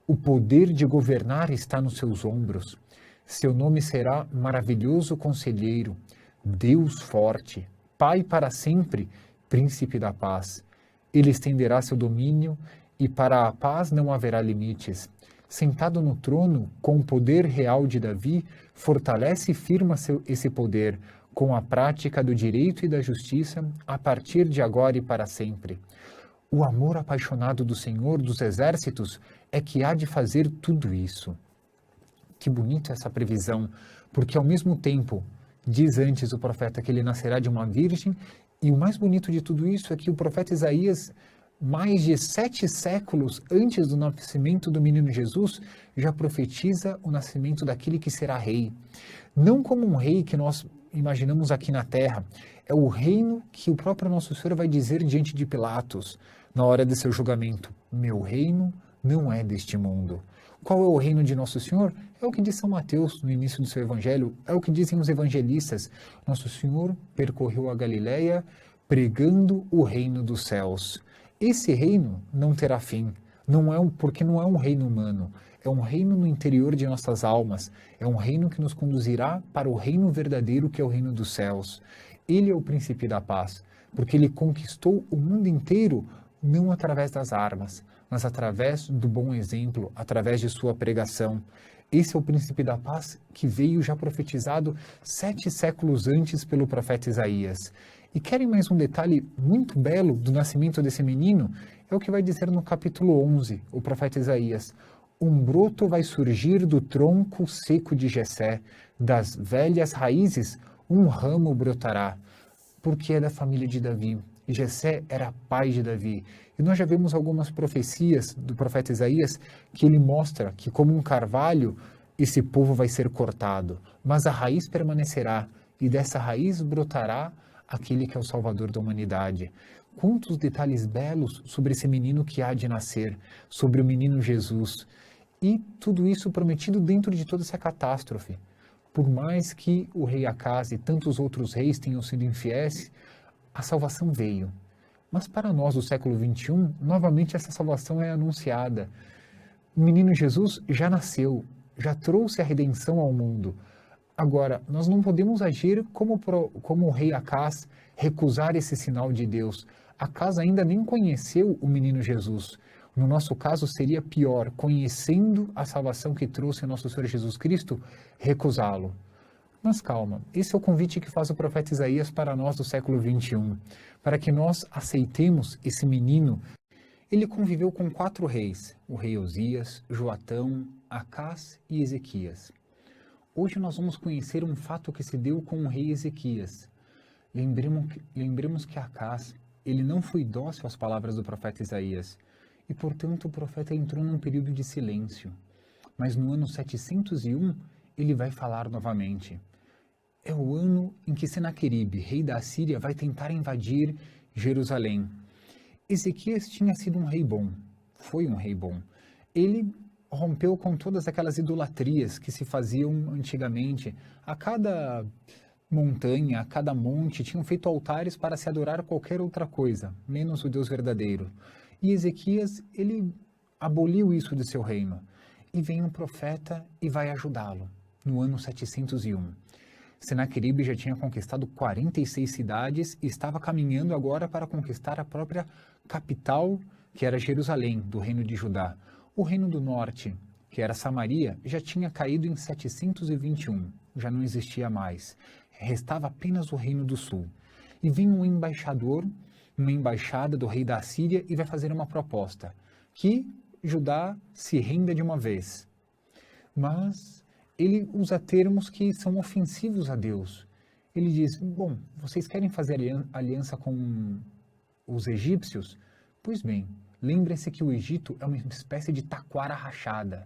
O poder de governar está nos seus ombros. Seu nome será Maravilhoso Conselheiro, Deus Forte, Pai para sempre, Príncipe da Paz. Ele estenderá seu domínio e para a paz não haverá limites. Sentado no trono, com o poder real de Davi, fortalece e firma esse poder com a prática do direito e da justiça a partir de agora e para sempre. O amor apaixonado do Senhor dos Exércitos é que há de fazer tudo isso. Que bonito essa previsão, porque ao mesmo tempo, diz antes o profeta que ele nascerá de uma virgem, e o mais bonito de tudo isso é que o profeta Isaías, mais de 7 séculos antes do nascimento do menino Jesus, já profetiza o nascimento daquele que será rei. Não como um rei que nós imaginamos aqui na terra, é o reino que o próprio nosso Senhor vai dizer diante de Pilatos, na hora de seu julgamento, meu reino não é deste mundo. Qual é o reino de nosso Senhor? É o que diz São Mateus no início do seu evangelho, é o que dizem os evangelistas. Nosso Senhor percorreu a Galileia pregando o reino dos céus. Esse reino não terá fim, porque não é um reino humano, é um reino no interior de nossas almas, é um reino que nos conduzirá para o reino verdadeiro que é o reino dos céus. Ele é o príncipe da paz, porque ele conquistou o mundo inteiro não através das armas, mas através do bom exemplo, através de sua pregação. Esse é o príncipe da paz que veio já profetizado 7 séculos antes pelo profeta Isaías. E querem mais um detalhe muito belo do nascimento desse menino? É o que vai dizer no capítulo 11, o profeta Isaías. Um broto vai surgir do tronco seco de Jessé, das velhas raízes um ramo brotará, porque é da família de Davi. E Jessé era pai de Davi. E nós já vemos algumas profecias do profeta Isaías que ele mostra que como um carvalho esse povo vai ser cortado, mas a raiz permanecerá e dessa raiz brotará aquele que é o Salvador da humanidade. Quantos detalhes belos sobre esse menino que há de nascer, sobre o menino Jesus. E tudo isso prometido dentro de toda essa catástrofe. Por mais que o rei Acás e tantos outros reis tenham sido infiéis, a salvação veio. Mas para nós do século XXI, novamente essa salvação é anunciada. O menino Jesus já nasceu, já trouxe a redenção ao mundo. Agora, nós não podemos agir como o rei Acás, recusar esse sinal de Deus. Acás ainda nem conheceu o menino Jesus. No nosso caso, seria pior, conhecendo a salvação que trouxe o nosso Senhor Jesus Cristo, recusá-lo. Mas calma, esse é o convite que faz o profeta Isaías para nós do século XXI, para que nós aceitemos esse menino. Ele conviveu com 4 reis, o rei Osias, Joatão, Acás e Ezequias. Hoje nós vamos conhecer um fato que se deu com o rei Ezequias. Lembremos que Acás, ele não foi dócil às palavras do profeta Isaías, e portanto o profeta entrou num período de silêncio. Mas no ano 701, ele vai falar novamente. É o ano em que Senaqueribe, rei da Assíria, vai tentar invadir Jerusalém. Ezequias tinha sido um rei bom, foi um rei bom. Ele rompeu com todas aquelas idolatrias que se faziam antigamente. A cada montanha, a cada monte, tinham feito altares para se adorar qualquer outra coisa, menos o Deus verdadeiro. E Ezequias, ele aboliu isso de seu reino. E vem um profeta e vai ajudá-lo, no ano 701. Senaqueribe já tinha conquistado 46 cidades e estava caminhando agora para conquistar a própria capital, que era Jerusalém, do reino de Judá. O reino do norte, que era Samaria, já tinha caído em 721, já não existia mais. Restava apenas o reino do sul. E vem um embaixador, uma embaixada do rei da Assíria e vai fazer uma proposta, que Judá se renda de uma vez. Mas ele usa termos que são ofensivos a Deus. Ele diz, bom, vocês querem fazer aliança com os egípcios? Pois bem, lembrem-se que o Egito é uma espécie de taquara rachada.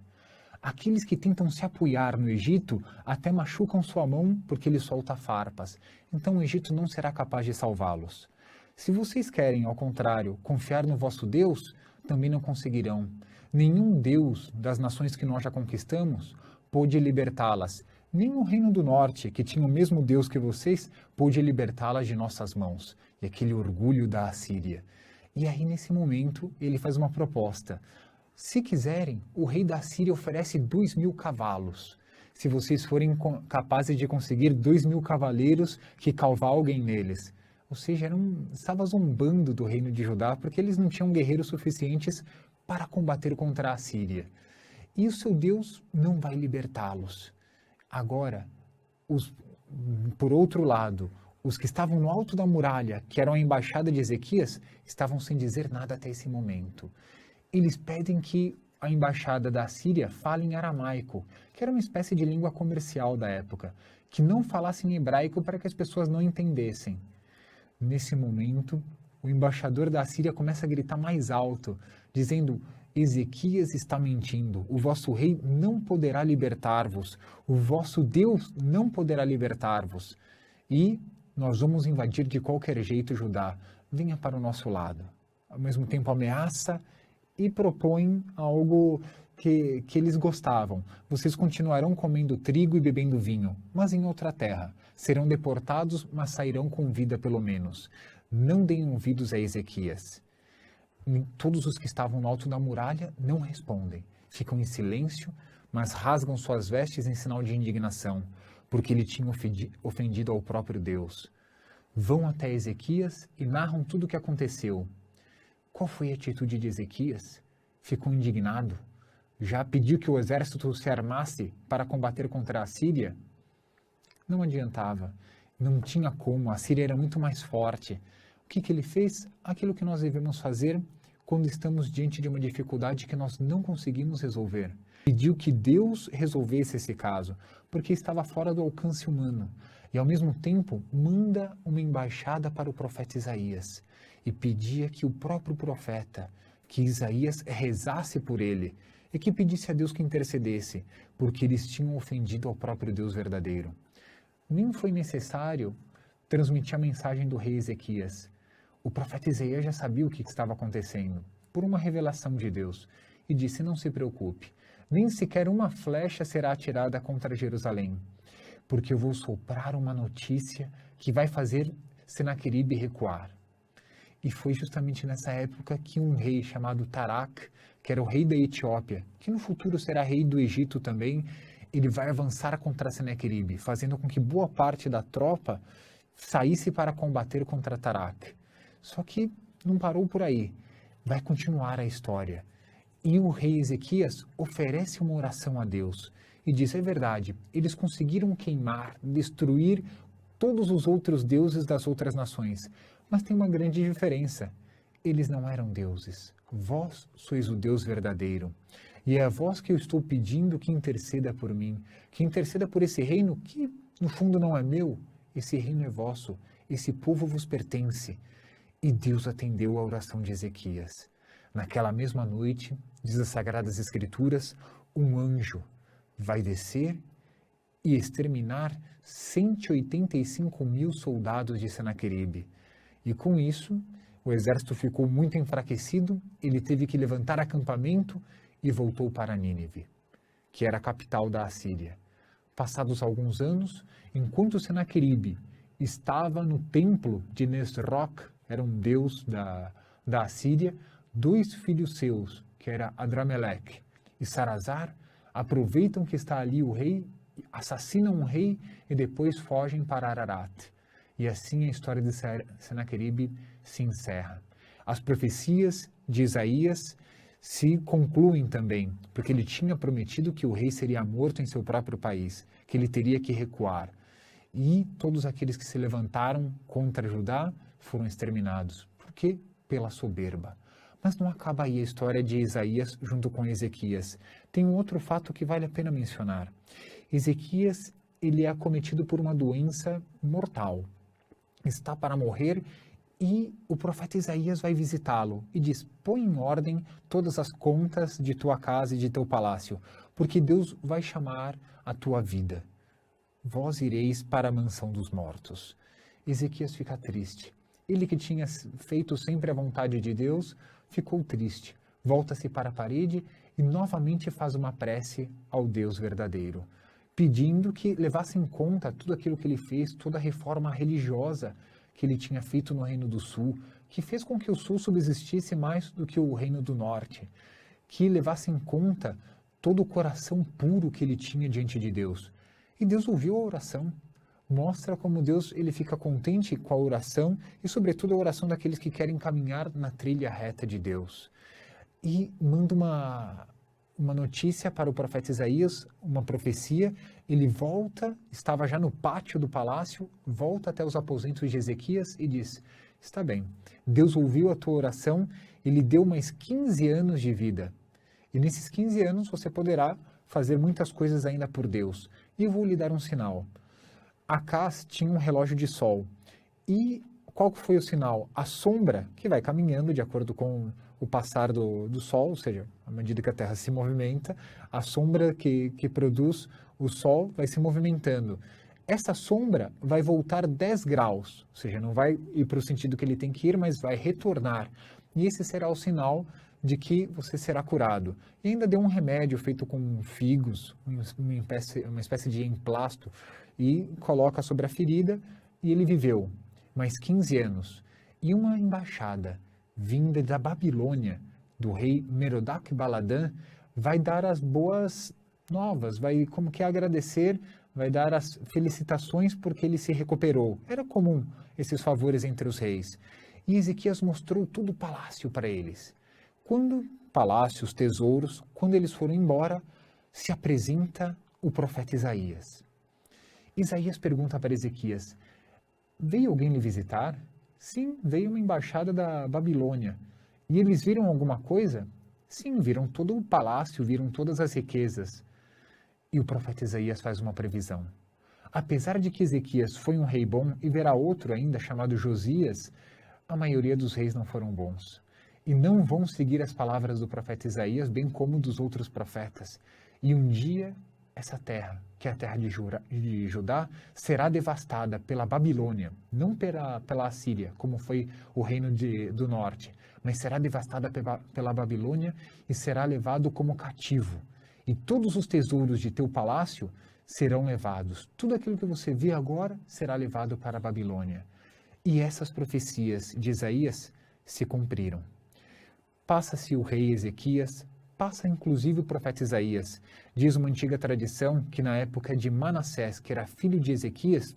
Aqueles que tentam se apoiar no Egito até machucam sua mão porque ele solta farpas. Então o Egito não será capaz de salvá-los. Se vocês querem, ao contrário, confiar no vosso Deus, também não conseguirão. Nenhum Deus das nações que nós já conquistamos pôde libertá-las. Nem o reino do norte, que tinha o mesmo Deus que vocês, pôde libertá-las de nossas mãos. E aquele orgulho da Assíria. E aí, nesse momento, ele faz uma proposta. Se quiserem, o rei da Assíria oferece 2.000 cavalos. Se vocês forem capazes de conseguir 2.000 cavaleiros que cavalguem neles. Ou seja, estava zombando do reino de Judá, porque eles não tinham guerreiros suficientes para combater contra a Assíria. E o seu Deus não vai libertá-los. Agora, por outro lado, os que estavam no alto da muralha, que eram a embaixada de Ezequias, estavam sem dizer nada até esse momento. Eles pedem que a embaixada da Assíria fale em aramaico, que era uma espécie de língua comercial da época, que não falasse em hebraico para que as pessoas não entendessem. Nesse momento, o embaixador da Assíria começa a gritar mais alto, dizendo, Ezequias está mentindo, o vosso rei não poderá libertar-vos, o vosso Deus não poderá libertar-vos. E nós vamos invadir de qualquer jeito Judá, venha para o nosso lado. Ao mesmo tempo ameaça e propõe algo que eles gostavam. Vocês continuarão comendo trigo e bebendo vinho, mas em outra terra. Serão deportados, mas sairão com vida pelo menos. Não deem ouvidos a Ezequias. Todos os que estavam no alto da muralha não respondem. Ficam em silêncio, mas rasgam suas vestes em sinal de indignação, porque ele tinha ofendido ao próprio Deus. Vão até Ezequias e narram tudo o que aconteceu. Qual foi a atitude de Ezequias? Ficou indignado? Já pediu que o exército se armasse para combater contra a Síria? Não adiantava. Não tinha como. A Síria era muito mais forte. O que ele fez? Aquilo que nós devemos fazer quando estamos diante de uma dificuldade que nós não conseguimos resolver. Pediu que Deus resolvesse esse caso, porque estava fora do alcance humano. E, ao mesmo tempo, manda uma embaixada para o profeta Isaías e pedia que o próprio profeta, que Isaías rezasse por ele e que pedisse a Deus que intercedesse, porque eles tinham ofendido ao próprio Deus verdadeiro. Nem foi necessário transmitir a mensagem do rei Ezequias. O profeta Isaías já sabia o que estava acontecendo, por uma revelação de Deus, e disse: não se preocupe, nem sequer uma flecha será atirada contra Jerusalém, porque eu vou soprar uma notícia que vai fazer Senaqueribe recuar. E foi justamente nessa época que um rei chamado Tarak, que era o rei da Etiópia, que no futuro será rei do Egito também, ele vai avançar contra Senaqueribe, fazendo com que boa parte da tropa saísse para combater contra Tarak. Só que não parou por aí, vai continuar a história. E o rei Ezequias oferece uma oração a Deus e diz: é verdade, eles conseguiram queimar, destruir todos os outros deuses das outras nações, mas tem uma grande diferença. Eles não eram deuses. Vós sois o Deus verdadeiro. E é a vós que eu estou pedindo que interceda por mim, que interceda por esse reino que, no fundo, não é meu. Esse reino é vosso, esse povo vos pertence. E Deus atendeu a oração de Ezequias. Naquela mesma noite, diz as Sagradas Escrituras, um anjo vai descer e exterminar 185.000 soldados de Senaqueribe. E com isso, o exército ficou muito enfraquecido, ele teve que levantar acampamento e voltou para Nínive, que era a capital da Assíria. Passados alguns anos, enquanto Senaqueribe estava no templo de Nisroch, era um deus da Assíria, 2 filhos seus, que era Adrameleque e Sarazar, aproveitam que está ali o rei, assassinam o rei e depois fogem para Ararat. E assim a história de Senaqueribe se encerra. As profecias de Isaías se concluem também, porque ele tinha prometido que o rei seria morto em seu próprio país, que ele teria que recuar. E todos aqueles que se levantaram contra Judá foram exterminados. Por quê? Pela soberba. Mas não acaba aí a história de Isaías junto com Ezequias. Tem um outro fato que vale a pena mencionar. Ezequias, ele é acometido por uma doença mortal. Está para morrer e o profeta Isaías vai visitá-lo e diz: põe em ordem todas as contas de tua casa e de teu palácio, porque Deus vai chamar a tua vida. Vós ireis para a mansão dos mortos. Ezequias fica triste. Ele que tinha feito sempre a vontade de Deus, ficou triste. Volta-se para a parede e novamente faz uma prece ao Deus verdadeiro, pedindo que levasse em conta tudo aquilo que ele fez, toda a reforma religiosa que ele tinha feito no Reino do Sul, que fez com que o Sul subsistisse mais do que o Reino do Norte, que levasse em conta todo o coração puro que ele tinha diante de Deus. E Deus ouviu a oração. Mostra como Deus ele fica contente com a oração e, sobretudo, a oração daqueles que querem caminhar na trilha reta de Deus. E manda uma notícia para o profeta Isaías, uma profecia. Ele volta, estava já no pátio do palácio, volta até os aposentos de Ezequias e diz: está bem, Deus ouviu a tua oração, ele deu mais 15 anos de vida. E nesses 15 anos você poderá fazer muitas coisas ainda por Deus. E eu vou lhe dar um sinal. Acás tinha um relógio de sol. E qual foi o sinal? A sombra que vai caminhando de acordo com o passar do sol, ou seja, à medida que a Terra se movimenta, a sombra que produz o sol vai se movimentando. Essa sombra vai voltar 10 graus, ou seja, não vai ir para o sentido que ele tem que ir, mas vai retornar. E esse será o sinal de que você será curado. E ainda deu um remédio feito com figos, uma espécie de emplasto, e coloca sobre a ferida, e ele viveu mais 15 anos. E uma embaixada vinda da Babilônia, do rei Merodach-Baladã, vai dar as boas novas, vai como que agradecer, vai dar as felicitações porque ele se recuperou. Era comum esses favores entre os reis. E Ezequias mostrou todo o palácio para eles. Quando palácios, tesouros, quando eles foram embora, se apresenta o profeta Isaías. Isaías pergunta para Ezequias: veio alguém lhe visitar? Sim, veio uma embaixada da Babilônia. E eles viram alguma coisa? Sim, viram todo o palácio, viram todas as riquezas. E o profeta Isaías faz uma previsão. Apesar de que Ezequias foi um rei bom e verá outro ainda chamado Josias, a maioria dos reis não foram bons. E não vão seguir as palavras do profeta Isaías, bem como dos outros profetas. E um dia essa terra, que é a terra de Judá, será devastada pela Babilônia, não pela Assíria, como foi o reino do norte, mas será devastada pela Babilônia e será levado como cativo. E todos os tesouros de teu palácio serão levados. Tudo aquilo que você vê agora será levado para a Babilônia. E essas profecias de Isaías se cumpriram. Passa-se o rei Ezequias, passa inclusive o profeta Isaías. Diz uma antiga tradição que na época de Manassés, que era filho de Ezequias,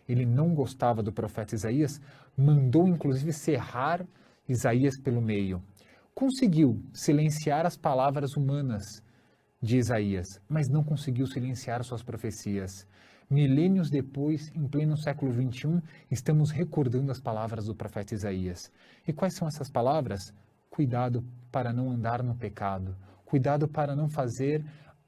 ele não gostava do profeta Isaías, mandou inclusive serrar Isaías pelo meio. Conseguiu silenciar as palavras humanas de Isaías, mas não conseguiu silenciar suas profecias. Milênios depois, em pleno século XXI, estamos recordando as palavras do profeta Isaías. E quais são essas palavras? Cuidado para não andar no pecado. Cuidado para não fazer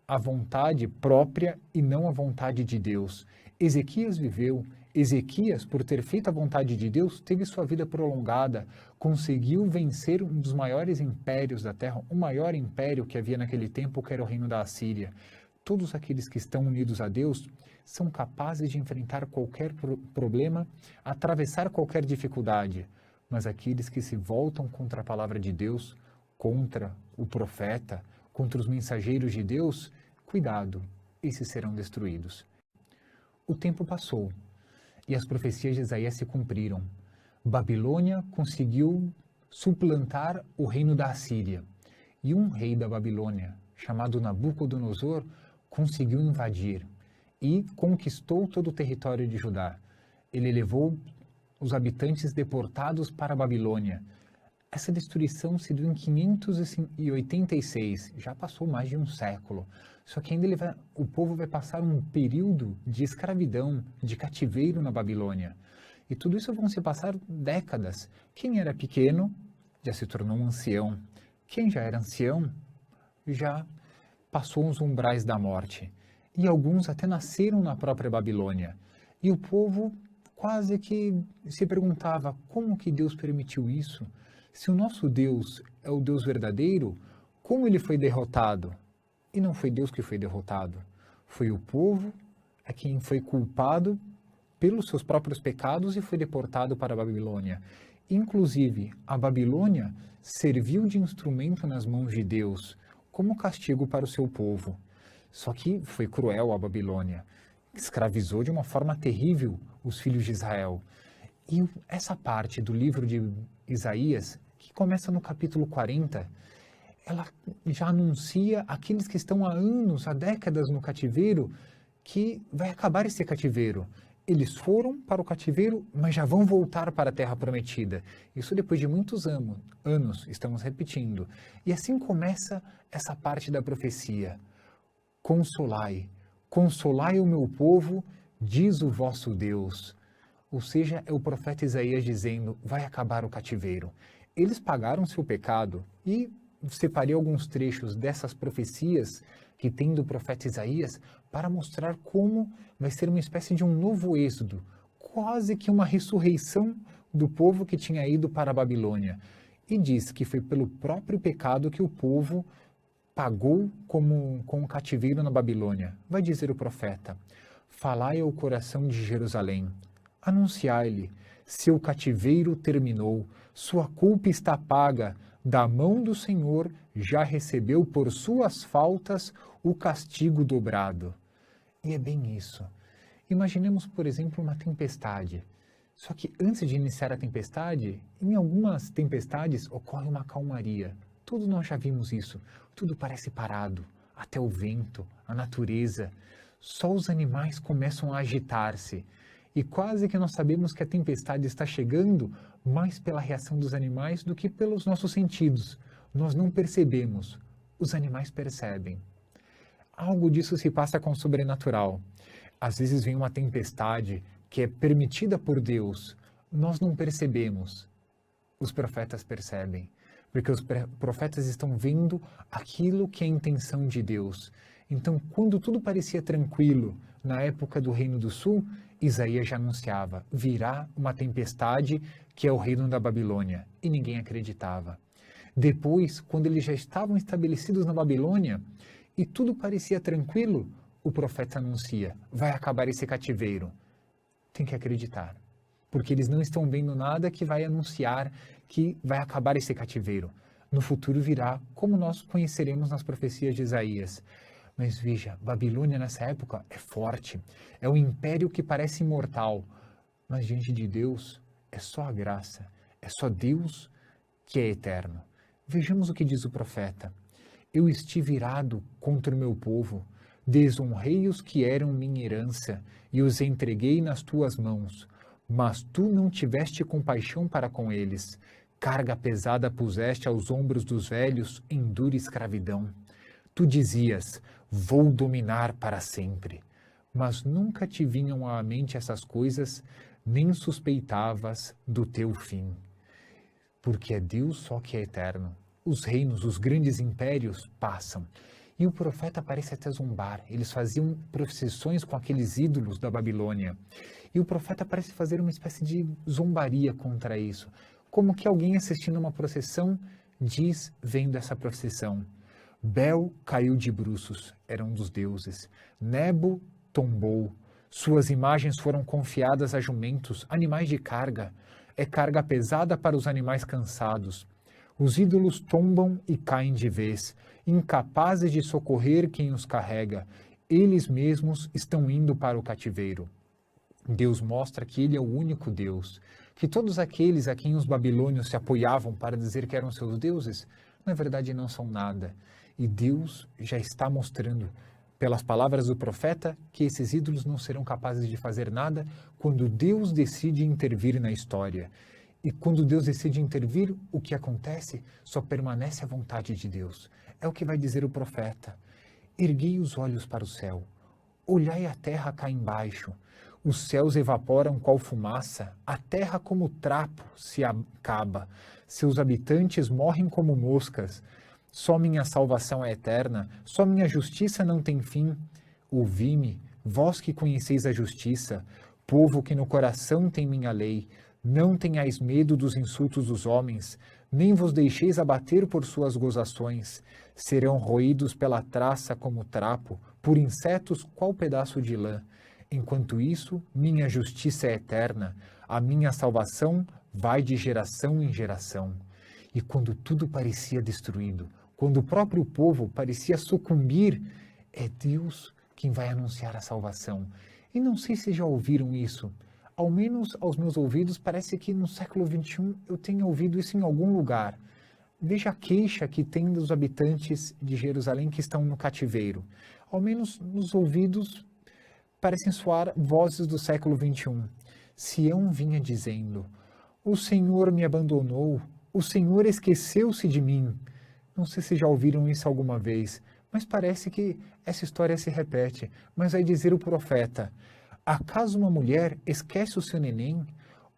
a vontade própria e não a vontade de Deus. Ezequias viveu. Ezequias, por ter feito a vontade de Deus, teve sua vida prolongada, conseguiu vencer um dos maiores impérios da terra, o maior império que havia naquele tempo, que era o reino da Assíria. Todos aqueles que estão unidos a Deus são capazes de enfrentar qualquer problema, atravessar qualquer dificuldade. Mas aqueles que se voltam contra a palavra de Deus, contra o profeta, contra os mensageiros de Deus, cuidado, esses serão destruídos. O tempo passou e as profecias de Isaías se cumpriram. Babilônia conseguiu suplantar o reino da Assíria. E um rei da Babilônia, chamado Nabucodonosor, conseguiu invadir e conquistou todo o território de Judá. Ele levou os habitantes deportados para a Babilônia. Essa destruição se deu em 586, já passou mais de um século. Só que ainda o povo vai passar um período de escravidão, de cativeiro na Babilônia. E tudo isso vão se passar décadas. Quem era pequeno já se tornou um ancião. Quem já era ancião já passou os umbrais da morte. E alguns até nasceram na própria Babilônia. E o povo quase que se perguntava como que Deus permitiu isso? Se o nosso Deus é o Deus verdadeiro, como ele foi derrotado? E não foi Deus que foi derrotado. Foi o povo a quem foi culpado pelos seus próprios pecados e foi deportado para a Babilônia. Inclusive, a Babilônia serviu de instrumento nas mãos de Deus como castigo para o seu povo. Só que foi cruel a Babilônia. Escravizou de uma forma terrível os filhos de Israel. E essa parte do livro de Isaías, que começa no capítulo 40, ela já anuncia aqueles que estão há anos, há décadas no cativeiro, que vai acabar esse cativeiro. Eles foram para o cativeiro, mas já vão voltar para a terra prometida. Isso depois de muitos anos, estamos repetindo. E assim começa essa parte da profecia. Consolai, consolai o meu povo, diz o vosso Deus. Ou seja, é o profeta Isaías dizendo, vai acabar o cativeiro. Eles pagaram seu pecado e separei alguns trechos dessas profecias que tem do profeta Isaías para mostrar como vai ser uma espécie de um novo êxodo, quase que uma ressurreição do povo que tinha ido para a Babilônia. E diz que foi pelo próprio pecado que o povo pagou com o cativeiro na Babilônia. Vai dizer o profeta, falai ao coração de Jerusalém, anunciai-lhe, seu cativeiro terminou, sua culpa está paga, da mão do Senhor já recebeu por suas faltas o castigo dobrado. E é bem isso. Imaginemos, por exemplo, uma tempestade. Só que antes de iniciar a tempestade, em algumas tempestades ocorre uma calmaria. Todos nós já vimos isso. Tudo parece parado, até o vento, a natureza. Só os animais começam a agitar-se. E quase que nós sabemos que a tempestade está chegando mais pela reação dos animais do que pelos nossos sentidos. Nós não percebemos, os animais percebem. Algo disso se passa com o sobrenatural. Às vezes vem uma tempestade que é permitida por Deus, nós não percebemos. Os profetas percebem, porque os profetas estão vendo aquilo que é a intenção de Deus. Então, quando tudo parecia tranquilo na época do Reino do Sul, Isaías já anunciava, virá uma tempestade que é o reino da Babilônia, e ninguém acreditava. Depois, quando eles já estavam estabelecidos na Babilônia, e tudo parecia tranquilo, o profeta anuncia, vai acabar esse cativeiro. Tem que acreditar, porque eles não estão vendo nada que vai anunciar que vai acabar esse cativeiro. No futuro virá, como nós conheceremos nas profecias de Isaías. Mas veja, Babilônia nessa época é forte, é um império que parece imortal, mas diante de Deus é só a graça, é só Deus que é eterno. Vejamos o que diz o profeta. Eu estive irado contra o meu povo, desonrei os que eram minha herança e os entreguei nas tuas mãos. Mas tu não tiveste compaixão para com eles. Carga pesada puseste aos ombros dos velhos em dura escravidão. Tu dizias, vou dominar para sempre. Mas nunca te vinham à mente essas coisas, nem suspeitavas do teu fim. Porque é Deus só que é eterno. Os reinos, os grandes impérios passam. E o profeta parece até zombar. Eles faziam procissões com aqueles ídolos da Babilônia. E o profeta parece fazer uma espécie de zombaria contra isso. Como que alguém assistindo uma procissão diz, vendo essa procissão, Bel caiu de bruços, era um dos deuses. Nebo tombou. Suas imagens foram confiadas a jumentos, animais de carga. É carga pesada para os animais cansados. Os ídolos tombam e caem de vez, incapazes de socorrer quem os carrega. Eles mesmos estão indo para o cativeiro. Deus mostra que Ele é o único Deus, que todos aqueles a quem os babilônios se apoiavam para dizer que eram seus deuses, na verdade não são nada. E Deus já está mostrando, pelas palavras do profeta, que esses ídolos não serão capazes de fazer nada quando Deus decide intervir na história. E quando Deus decide intervir, o que acontece? Só permanece a vontade de Deus. É o que vai dizer o profeta. Erguei os olhos para o céu. Olhai a terra cá embaixo. Os céus evaporam qual fumaça. A terra como trapo se acaba. Seus habitantes morrem como moscas. Só minha salvação é eterna. Só minha justiça não tem fim. Ouvi-me, vós que conheceis a justiça, povo que no coração tem minha lei. Não tenhais medo dos insultos dos homens, nem vos deixeis abater por suas gozações. Serão roídos pela traça como trapo, por insetos qual pedaço de lã. Enquanto isso, minha justiça é eterna, a minha salvação vai de geração em geração. E quando tudo parecia destruído, quando o próprio povo parecia sucumbir, é Deus quem vai anunciar a salvação. E não sei se já ouviram isso. Ao menos aos meus ouvidos, parece que no século XXI eu tenho ouvido isso em algum lugar. Veja a queixa que tem dos habitantes de Jerusalém que estão no cativeiro. Ao menos nos ouvidos parecem soar vozes do século XXI. Sião vinha dizendo, o Senhor me abandonou, o Senhor esqueceu-se de mim. Não sei se já ouviram isso alguma vez, mas parece que essa história se repete. Mas vai dizer o profeta, acaso uma mulher esquece o seu neném,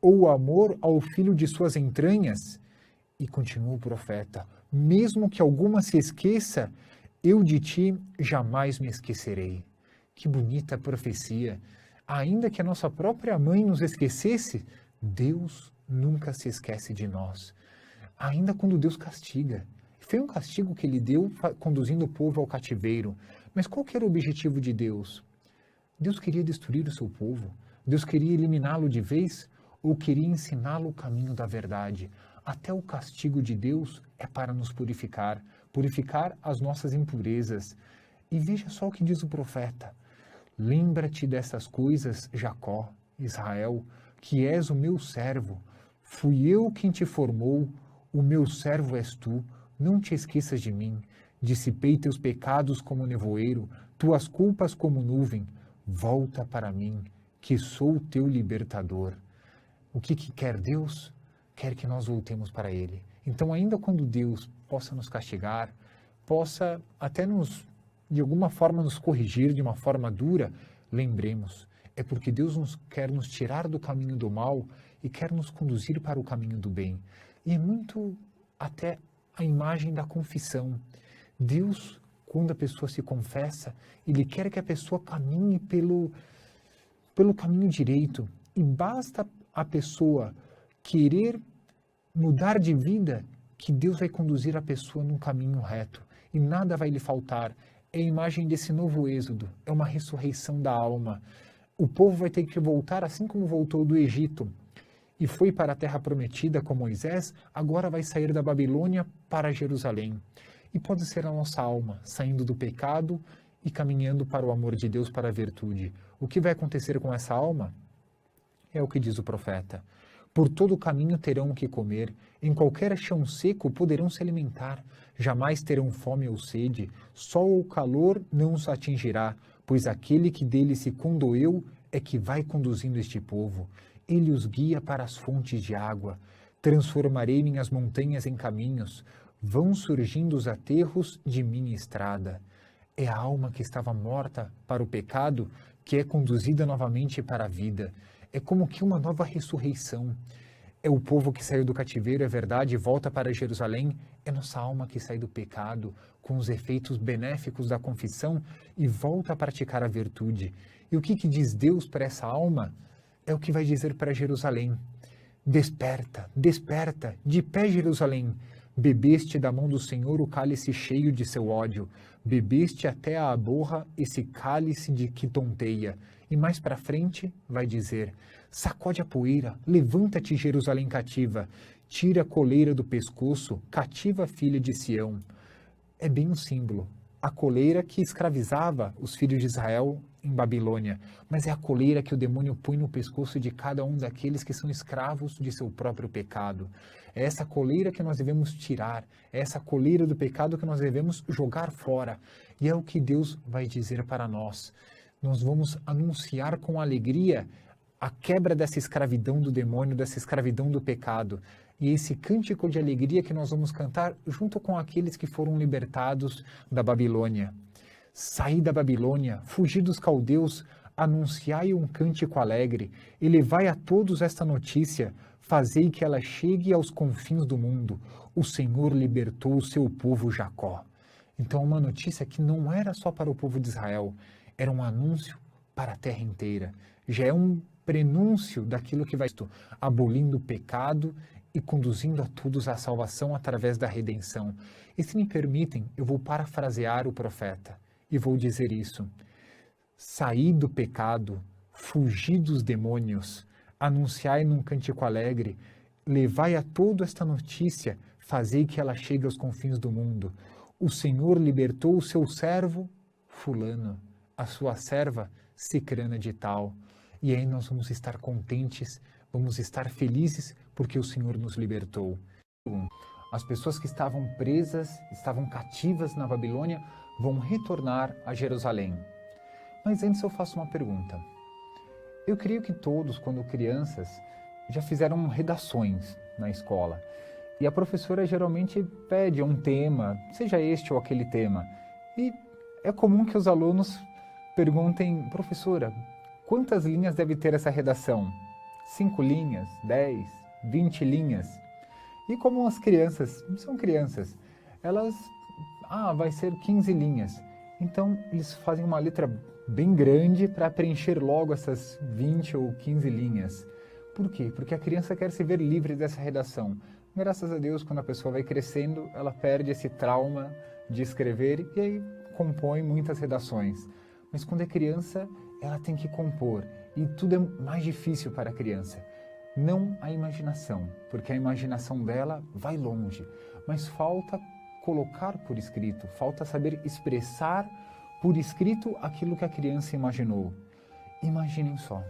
ou o amor ao filho de suas entranhas? E continua o profeta, mesmo que alguma se esqueça, eu de ti jamais me esquecerei. Que bonita profecia! Ainda que a nossa própria mãe nos esquecesse, Deus nunca se esquece de nós. Ainda quando Deus castiga. Foi um castigo que ele deu conduzindo o povo ao cativeiro. Mas qual que era o objetivo de Deus? Deus queria destruir o seu povo? Deus queria eliminá-lo de vez? Ou queria ensiná-lo o caminho da verdade? Até o castigo de Deus é para nos purificar, purificar as nossas impurezas. E veja só o que diz o profeta. Lembra-te dessas coisas, Jacó, Israel, que és o meu servo. Fui eu quem te formou, o meu servo és tu. Não te esqueças de mim. Dissipei teus pecados como nevoeiro, tuas culpas como nuvem. Volta para mim, que sou o teu libertador. O que quer Deus? Quer que nós voltemos para Ele. Então, ainda quando Deus possa nos castigar, possa até de alguma forma nos corrigir de uma forma dura, lembremos, é porque Deus quer nos tirar do caminho do mal e quer nos conduzir para o caminho do bem. E é muito até a imagem da confissão. Deus, quando a pessoa se confessa, Ele quer que a pessoa caminhe pelo caminho direito. E basta a pessoa querer mudar de vida que Deus vai conduzir a pessoa num caminho reto. E nada vai lhe faltar. é a imagem desse novo êxodo, é uma ressurreição da alma. O povo vai ter que voltar assim como voltou do Egito e foi para a terra prometida com Moisés, agora vai sair da Babilônia para Jerusalém. E pode ser a nossa alma, saindo do pecado e caminhando para o amor de Deus, para a virtude. O que vai acontecer com essa alma? É o que diz o profeta. Por todo o caminho terão o que comer, em qualquer chão seco poderão se alimentar, jamais terão fome ou sede, sol ou calor não os atingirá, pois aquele que dele se condoeu é que vai conduzindo este povo. Ele os guia para as fontes de água. Transformarei minhas montanhas em caminhos, vão surgindo os aterros de minha estrada. É a alma que estava morta para o pecado que é conduzida novamente para a vida. É como que uma nova ressurreição. É o povo que saiu do cativeiro, é verdade, e volta para Jerusalém. É nossa alma que sai do pecado, com os efeitos benéficos da confissão, e volta a praticar a virtude. E o que diz Deus para essa alma? É o que vai dizer para Jerusalém. Desperta, desperta, de pé Jerusalém. Bebeste da mão do Senhor o cálice cheio de seu ódio. Bebeste até a borra esse cálice de que tonteia. E mais para frente vai dizer, sacode a poeira, levanta-te Jerusalém cativa, tira a coleira do pescoço, cativa a filha de Sião. É bem um símbolo. A coleira que escravizava os filhos de Israel em Babilônia, mas é a coleira que o demônio põe no pescoço de cada um daqueles que são escravos de seu próprio pecado. É essa coleira que nós devemos tirar, é essa coleira do pecado que nós devemos jogar fora. E é o que Deus vai dizer para nós. Nós vamos anunciar com alegria a quebra dessa escravidão do demônio, dessa escravidão do pecado. E esse cântico de alegria que nós vamos cantar junto com aqueles que foram libertados da Babilônia. Saí da Babilônia, fugi dos caldeus, anunciai um cântico alegre, e levai a todos esta notícia, fazei que ela chegue aos confins do mundo. O Senhor libertou o seu povo Jacó. Então, uma notícia que não era só para o povo de Israel, era um anúncio para a terra inteira. Já é um prenúncio daquilo que vai abolindo o pecado e conduzindo a todos à salvação através da redenção. E se me permitem, eu vou parafrasear o profeta e vou dizer isso. Saí do pecado, fugi dos demônios, anunciai num cântico alegre, levai a toda esta notícia, fazei que ela chegue aos confins do mundo. O Senhor libertou o seu servo, fulano, a sua serva, cicrana de tal. E aí nós vamos estar contentes, vamos estar felizes, porque o Senhor nos libertou. As pessoas que estavam presas, estavam cativas na Babilônia, vão retornar a Jerusalém. Mas antes eu faço uma pergunta. Eu creio que todos, quando crianças, já fizeram redações na escola. E a professora geralmente pede um tema, seja este ou aquele tema. E é comum que os alunos perguntem, professora, quantas linhas deve ter essa redação? 5 linhas, 10, 20 linhas? E como as crianças são crianças, elas, vai ser 15 linhas. Então, eles fazem uma letra bem grande para preencher logo essas 20 ou 15 linhas. Por quê? Porque a criança quer se ver livre dessa redação. Graças a Deus, quando a pessoa vai crescendo, ela perde esse trauma de escrever e aí compõe muitas redações. Mas quando é criança, ela tem que compor. E tudo é mais difícil para a criança. Não a imaginação, porque a imaginação dela vai longe. Mas falta colocar por escrito, falta saber expressar por escrito aquilo que a criança imaginou. Imaginem só,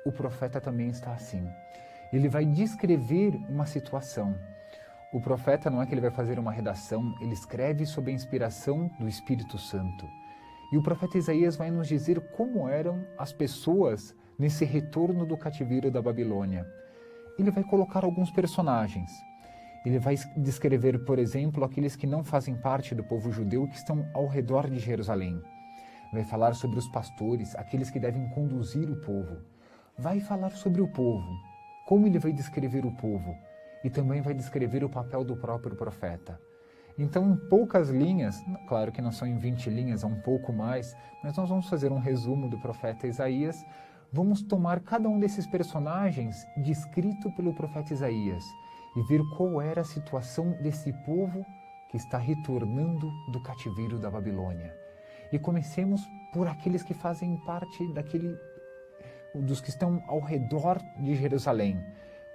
o profeta também está assim. Ele vai descrever uma situação. O profeta não é que ele vai fazer uma redação, ele escreve sob a inspiração do Espírito Santo. E o profeta Isaías vai nos dizer como eram as pessoas nesse retorno do cativeiro da Babilônia. Ele vai colocar alguns personagens. Ele vai descrever, por exemplo, aqueles que não fazem parte do povo judeu que estão ao redor de Jerusalém. Vai falar sobre os pastores, aqueles que devem conduzir o povo. Vai falar sobre o povo, como ele vai descrever o povo. E também vai descrever o papel do próprio profeta. Então, em poucas linhas, claro que não são em 20 linhas, é um pouco mais, mas nós vamos fazer um resumo do profeta Isaías. Vamos tomar cada um desses personagens descrito pelo profeta Isaías e ver qual era a situação desse povo que está retornando do cativeiro da Babilônia. E comecemos por aqueles que fazem parte dos que estão ao redor de Jerusalém.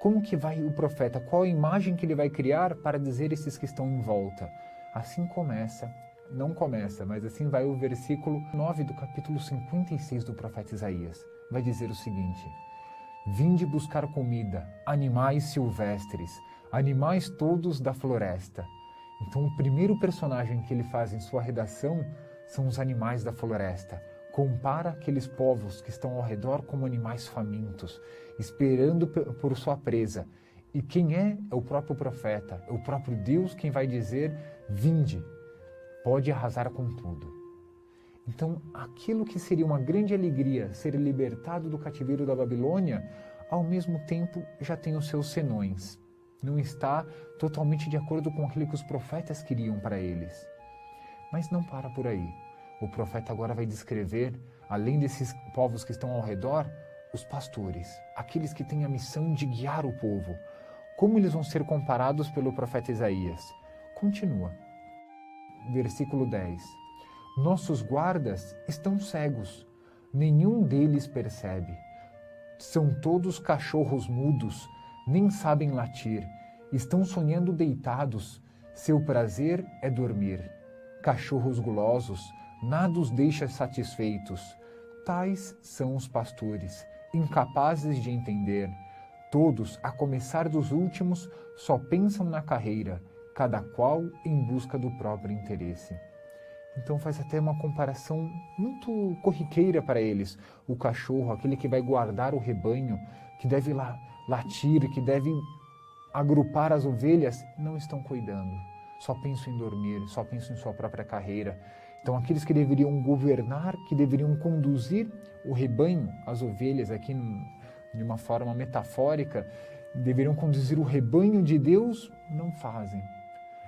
Como que vai o profeta? Qual a imagem que ele vai criar para dizer esses que estão em volta? Assim não começa, mas assim vai o versículo 9 do capítulo 56 do profeta Isaías. Vai dizer o seguinte: vinde buscar comida, animais silvestres, animais todos da floresta. Então o primeiro personagem que ele faz em sua redação são os animais da floresta. Compara aqueles povos que estão ao redor como animais famintos, esperando por sua presa. E quem é? É o próprio profeta, é o próprio Deus quem vai dizer: vinde, pode arrasar com tudo. Então, aquilo que seria uma grande alegria, ser libertado do cativeiro da Babilônia, ao mesmo tempo já tem os seus senões. Não está totalmente de acordo com aquilo que os profetas queriam para eles. Mas não para por aí. O profeta agora vai descrever, além desses povos que estão ao redor, os pastores, aqueles que têm a missão de guiar o povo. Como eles vão ser comparados pelo profeta Isaías? Continua. Versículo 10. Nossos guardas estão cegos, nenhum deles percebe. São todos cachorros mudos, nem sabem latir, estão sonhando deitados, seu prazer é dormir. Cachorros gulosos, nada os deixa satisfeitos. Tais são os pastores, incapazes de entender. Todos, a começar dos últimos, só pensam na carreira, cada qual em busca do próprio interesse. Então faz até uma comparação muito corriqueira para eles. O cachorro, aquele que vai guardar o rebanho, que deve latir, que deve agrupar as ovelhas, não estão cuidando. Só pensam em dormir, só pensam em sua própria carreira. Então aqueles que deveriam governar, que deveriam conduzir o rebanho, as ovelhas aqui de uma forma metafórica, deveriam conduzir o rebanho de Deus, não fazem.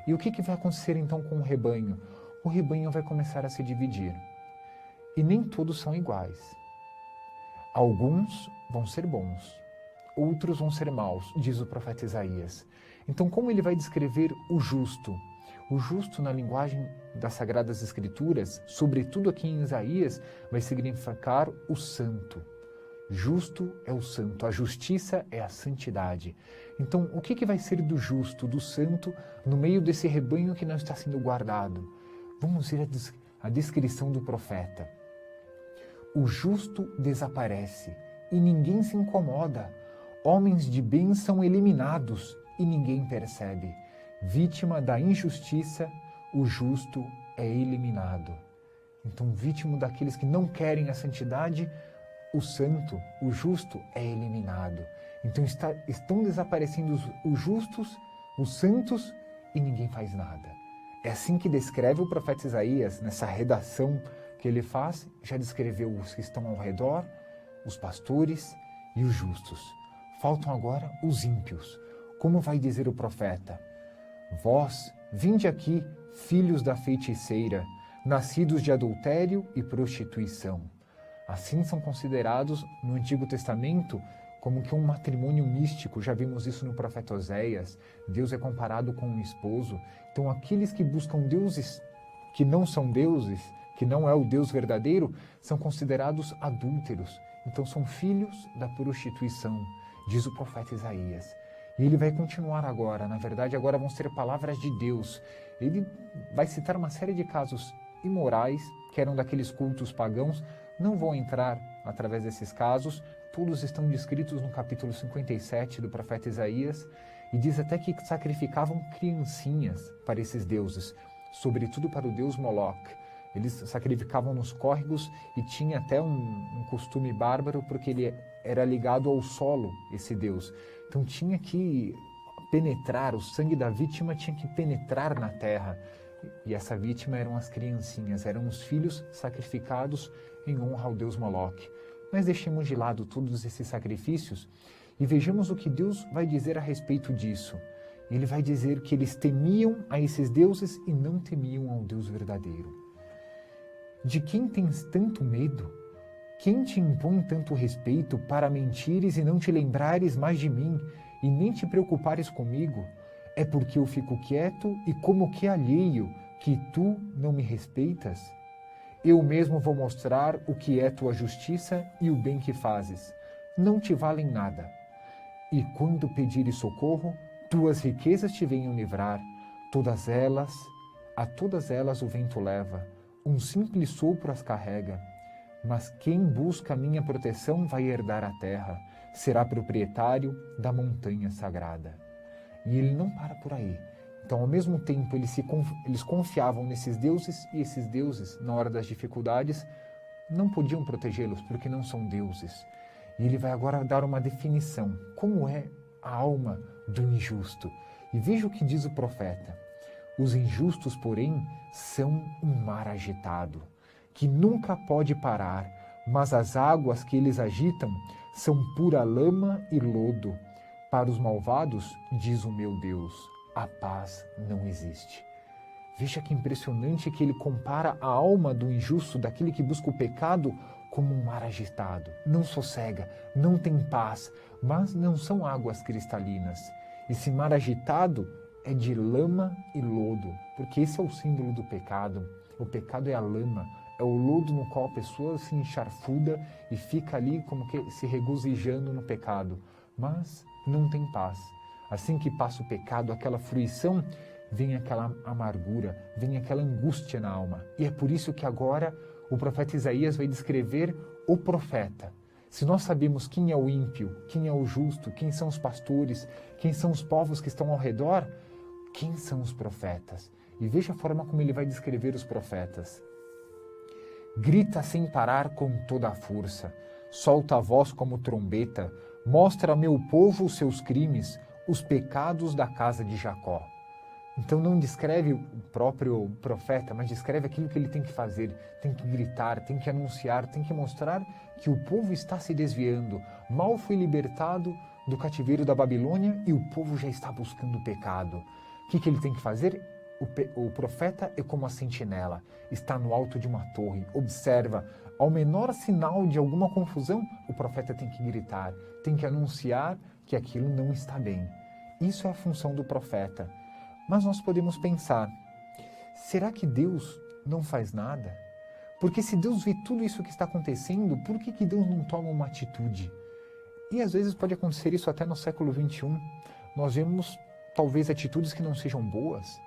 E o que vai acontecer então com o rebanho? O rebanho vai começar a se dividir. E nem todos são iguais. Alguns vão ser bons, outros vão ser maus, diz o profeta Isaías. Então, como ele vai descrever o justo? O justo, na linguagem das Sagradas Escrituras, sobretudo aqui em Isaías, vai significar o santo. Justo é o santo, a justiça é a santidade. Então, o que vai ser do justo, do santo, no meio desse rebanho que não está sendo guardado? Vamos ver a descrição do profeta. O justo desaparece e ninguém se incomoda. Homens de bem são eliminados e ninguém percebe. Vítima da injustiça, o justo é eliminado. Então, vítima daqueles que não querem a santidade, o santo, o justo é eliminado. Então estão desaparecendo os justos, os santos, e ninguém faz nada. É assim que descreve o profeta Isaías, nessa redação que ele faz, já descreveu os que estão ao redor, os pastores e os justos. Faltam agora os ímpios. Como vai dizer o profeta? Vós, vinde aqui, filhos da feiticeira, nascidos de adultério e prostituição. Assim são considerados no Antigo Testamento como que um matrimônio místico. Já vimos isso no profeta Oséias. Deus é comparado com um esposo. Então aqueles que buscam deuses que não são deuses, que não é o Deus verdadeiro, são considerados adúlteros. Então são filhos da prostituição, diz o profeta Isaías. E ele vai continuar agora. Na verdade, agora vão ser palavras de Deus. Ele vai citar uma série de casos imorais, que eram daqueles cultos pagãos. Não vou entrar através desses casos. Todos estão descritos no capítulo 57 do profeta Isaías, e diz até que sacrificavam criancinhas para esses deuses, sobretudo para o deus Moloch. Eles sacrificavam nos córregos e tinha até um costume bárbaro, porque ele era ligado ao solo, esse deus. Então tinha que penetrar, o sangue da vítima tinha que penetrar na terra. E essa vítima eram as criancinhas, eram os filhos sacrificados em honra ao deus Moloch. Mas deixemos de lado todos esses sacrifícios e vejamos o que Deus vai dizer a respeito disso. Ele vai dizer que eles temiam a esses deuses e não temiam ao Deus verdadeiro. De quem tens tanto medo? Quem te impõe tanto respeito para mentires e não te lembrares mais de mim e nem te preocupares comigo? É porque eu fico quieto e como que alheio que tu não me respeitas? Eu mesmo vou mostrar o que é tua justiça e o bem que fazes. Não te valem nada. E quando pedires socorro, tuas riquezas te venham livrar. A todas elas o vento leva, um simples sopro as carrega. Mas quem busca a minha proteção vai herdar a terra, será proprietário da montanha sagrada. E ele não para por aí. Então, ao mesmo tempo, eles confiavam nesses deuses, e esses deuses, na hora das dificuldades, não podiam protegê-los, porque não são deuses. E ele vai agora dar uma definição. Como é a alma do injusto? E veja o que diz o profeta. Os injustos, porém, são um mar agitado, que nunca pode parar, mas as águas que eles agitam são pura lama e lodo. Para os malvados, diz o meu Deus, a paz não existe. Veja que impressionante que ele compara a alma do injusto, daquele que busca o pecado, como um mar agitado. Não sossega, não tem paz, mas não são águas cristalinas. Esse mar agitado é de lama e lodo, porque esse é o símbolo do pecado. O pecado é a lama, é o lodo no qual a pessoa se encharfuda e fica ali como que se regozijando no pecado, mas não tem paz. Assim que passa o pecado, aquela fruição, vem aquela amargura, vem aquela angústia na alma. E é por isso que agora o profeta Isaías vai descrever o profeta. Se nós sabemos quem é o ímpio, quem é o justo, quem são os pastores, quem são os povos que estão ao redor, quem são os profetas? E veja a forma como ele vai descrever os profetas. Grita sem parar com toda a força, solta a voz como trombeta, mostra ao meu povo os seus crimes, os pecados da casa de Jacó. Então não descreve o próprio profeta, mas descreve aquilo que ele tem que fazer, tem que gritar, tem que anunciar, tem que mostrar que o povo está se desviando. Mal foi libertado do cativeiro da Babilônia e o povo já está buscando o pecado. O que ele tem que fazer? O profeta é como a sentinela, está no alto de uma torre, observa. Ao menor sinal de alguma confusão, o profeta tem que gritar, tem que anunciar que aquilo não está bem. Isso é a função do profeta. Mas nós podemos pensar, será que Deus não faz nada? Porque se Deus vê tudo isso que está acontecendo, por que Deus não toma uma atitude? E às vezes pode acontecer isso até no século XXI. Nós vemos talvez atitudes que não sejam boas,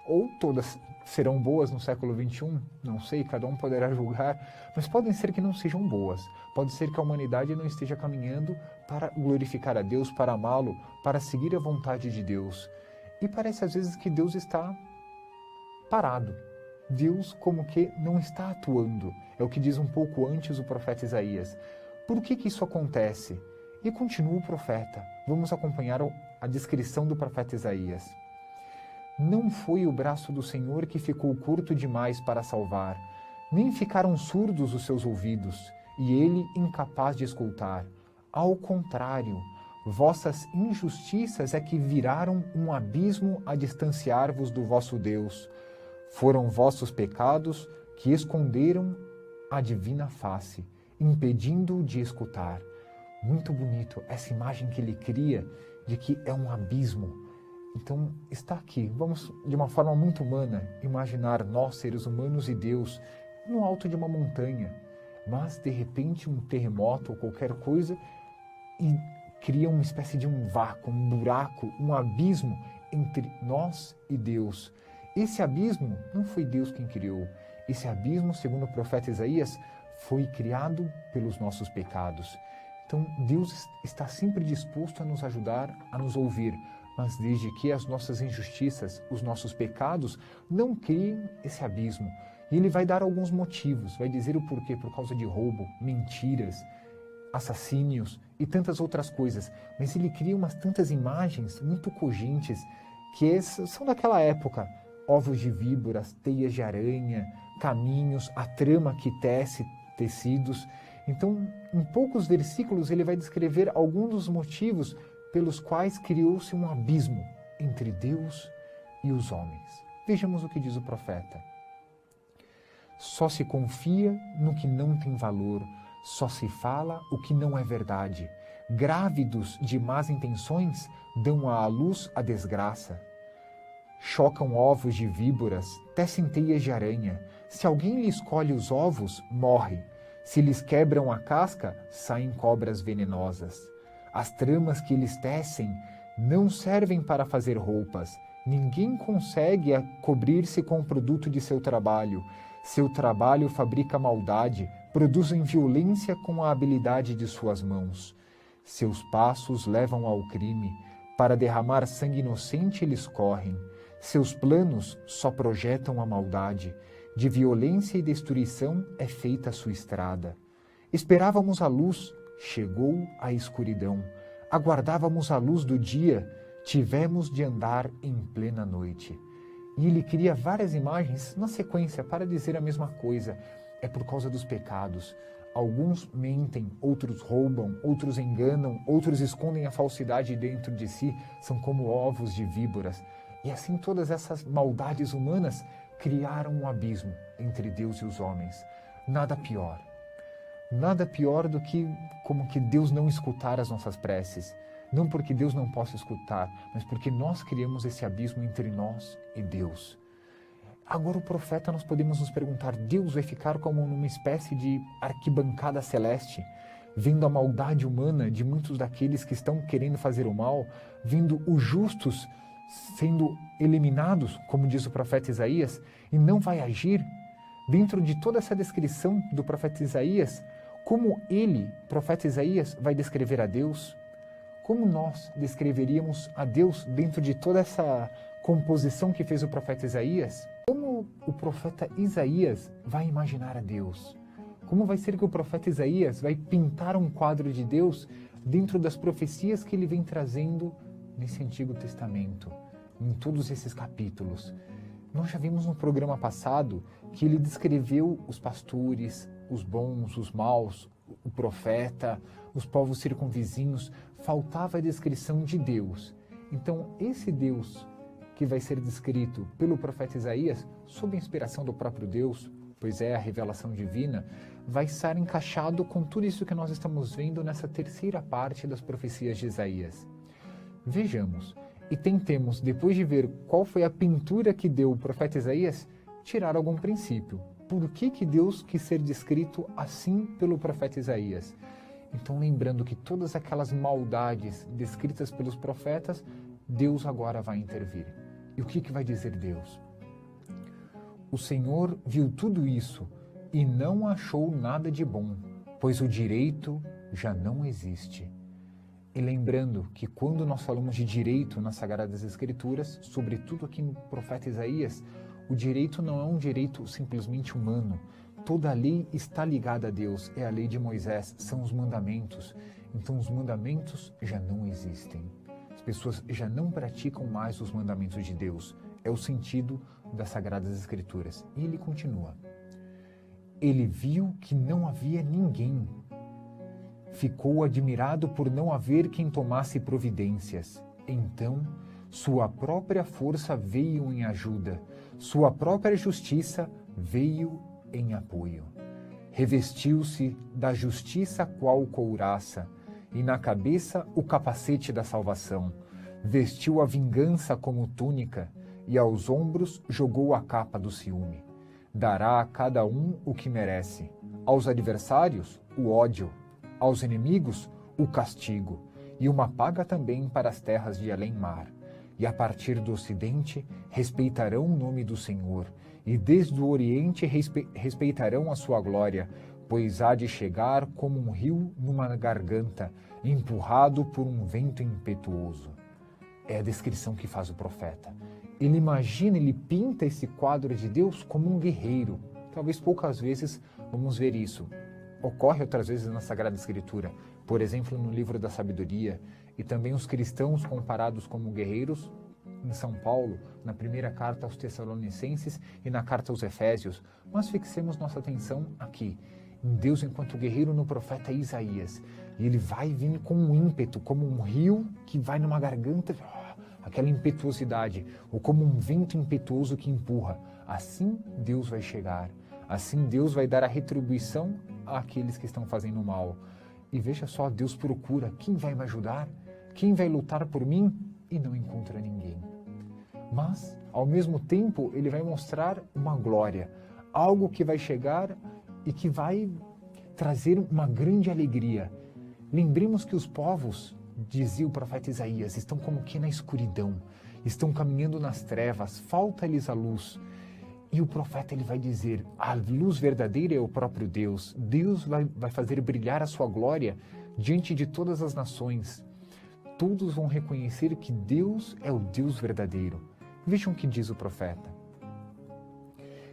ou todas serão boas no século XXI, não sei, cada um poderá julgar, mas podem ser que não sejam boas. Pode ser que a humanidade não esteja caminhando para glorificar a Deus, para amá-lo, para seguir a vontade de Deus. E parece às vezes que Deus está parado. Deus como que não está atuando. É o que diz um pouco antes o profeta Isaías. Por que isso acontece? E continua o profeta. Vamos acompanhar a descrição do profeta Isaías. Não foi o braço do Senhor que ficou curto demais para salvar, nem ficaram surdos os seus ouvidos, e ele incapaz de escutar. Ao contrário, vossas injustiças é que viraram um abismo a distanciar-vos do vosso Deus. Foram vossos pecados que esconderam a divina face, impedindo-o de escutar. Muito bonito essa imagem que ele cria de que é um abismo. Então está aqui, vamos de uma forma muito humana imaginar nós, seres humanos e Deus, no alto de uma montanha, mas de repente um terremoto ou qualquer coisa e cria uma espécie de um vácuo, um buraco, um abismo entre nós e Deus. Esse abismo não foi Deus quem criou. Esse abismo, segundo o profeta Isaías, foi criado pelos nossos pecados. Então Deus está sempre disposto a nos ajudar, a nos ouvir, mas desde que as nossas injustiças, os nossos pecados não criem esse abismo. E ele vai dar alguns motivos, vai dizer o porquê, por causa de roubo, mentiras, assassínios e tantas outras coisas. Mas ele cria umas tantas imagens muito cogentes que são daquela época. Ovos de víboras, teias de aranha, caminhos, a trama que tece tecidos. Então, em poucos versículos, ele vai descrever alguns dos motivos pelos quais criou-se um abismo entre Deus e os homens. Vejamos o que diz o profeta. Só se confia no que não tem valor, só se fala o que não é verdade. Grávidos de más intenções dão à luz a desgraça. chocam ovos de víboras, tecem teias de aranha. Se alguém lhes colhe os ovos, morre. Se lhes quebram a casca, saem cobras venenosas. As tramas que eles tecem não servem para fazer roupas. Ninguém consegue cobrir-se com o produto de seu trabalho. Seu trabalho fabrica maldade, produzem violência com a habilidade de suas mãos. Seus passos levam ao crime. Para derramar sangue inocente eles correm. Seus planos só projetam a maldade. De violência e destruição é feita a sua estrada. Esperávamos a luz, chegou a escuridão. Aguardávamos a luz do dia, tivemos de andar em plena noite. E ele cria várias imagens na sequência para dizer a mesma coisa. É por causa dos pecados. Alguns mentem, outros roubam, outros enganam, outros escondem a falsidade dentro de si, são como ovos de víboras. E assim todas essas maldades humanas criaram um abismo entre Deus e os homens. Nada pior. Nada pior do que como que Deus não escutar as nossas preces. Não porque Deus não possa escutar, mas porque nós criamos esse abismo entre nós e Deus. Agora o profeta, nós podemos nos perguntar, Deus vai ficar como numa espécie de arquibancada celeste, vendo a maldade humana de muitos daqueles que estão querendo fazer o mal, vendo os justos sendo eliminados, como diz o profeta Isaías, e não vai agir? Dentro de toda essa descrição do profeta Isaías, como ele, profeta Isaías, vai descrever a Deus? Como nós descreveríamos a Deus dentro de toda essa composição que fez o profeta Isaías? Como o profeta Isaías vai imaginar a Deus? Como vai ser que o profeta Isaías vai pintar um quadro de Deus dentro das profecias que ele vem trazendo nesse Antigo Testamento, em todos esses capítulos? Nós já vimos no programa passado que ele descreveu os pastores, os bons, os maus, o profeta, os povos circunvizinhos. Faltava a descrição de Deus. Então, esse Deus que vai ser descrito pelo profeta Isaías, sob a inspiração do próprio Deus, pois é a revelação divina, vai estar encaixado com tudo isso que nós estamos vendo nessa terceira parte das profecias de Isaías. Vejamos e tentemos, depois de ver qual foi a pintura que deu o profeta Isaías, tirar algum princípio. Por que Deus quis ser descrito assim pelo profeta Isaías? Então, lembrando que todas aquelas maldades descritas pelos profetas, Deus agora vai intervir. E o que vai dizer Deus? O Senhor viu tudo isso e não achou nada de bom, pois o direito já não existe. E lembrando que quando nós falamos de direito nas Sagradas Escrituras, sobretudo aqui no profeta Isaías, o direito não é um direito simplesmente humano. Toda a lei está ligada a Deus, é a lei de Moisés, são os mandamentos. Então os mandamentos já não existem. As pessoas já não praticam mais os mandamentos de Deus. É o sentido das Sagradas Escrituras. E ele continua. Ele viu que não havia ninguém. Ficou admirado por não haver quem tomasse providências. Então, sua própria força veio em ajuda, sua própria justiça veio em apoio. Revestiu-se da justiça qual couraça, e na cabeça o capacete da salvação. Vestiu a vingança como túnica, e aos ombros jogou a capa do ciúme. Dará a cada um o que merece, aos adversários o ódio, aos inimigos o castigo, e uma paga também para as terras de além-mar. E a partir do ocidente respeitarão o nome do Senhor, e desde o oriente respeitarão a sua glória, pois há de chegar como um rio numa garganta, empurrado por um vento impetuoso. É a descrição que faz o profeta. Ele imagina, ele pinta esse quadro de Deus como um guerreiro. Talvez poucas vezes vamos ver isso. Ocorre outras vezes na Sagrada Escritura, por exemplo, no livro da Sabedoria, e também os cristãos comparados como guerreiros em São Paulo, na primeira carta aos Tessalonicenses e na carta aos Efésios. Mas fixemos nossa atenção aqui, em Deus enquanto guerreiro no profeta Isaías. E ele vai vindo com um ímpeto, como um rio que vai numa garganta, aquela impetuosidade, ou como um vento impetuoso que empurra. Assim Deus vai chegar. Assim Deus vai dar a retribuição àqueles que estão fazendo mal. E veja só, Deus procura quem vai me ajudar, quem vai lutar por mim, e não encontra ninguém. Mas, ao mesmo tempo ele vai mostrar uma glória, algo que vai chegar e que vai trazer uma grande alegria. Lembremos que os povos, dizia o profeta Isaías, estão como que na escuridão, estão caminhando nas trevas, falta-lhes a luz. E o profeta ele vai dizer, a luz verdadeira é o próprio Deus. Deus vai fazer brilhar a sua glória diante de todas as nações. Todos vão reconhecer que Deus é o Deus verdadeiro. Vejam o que diz o profeta.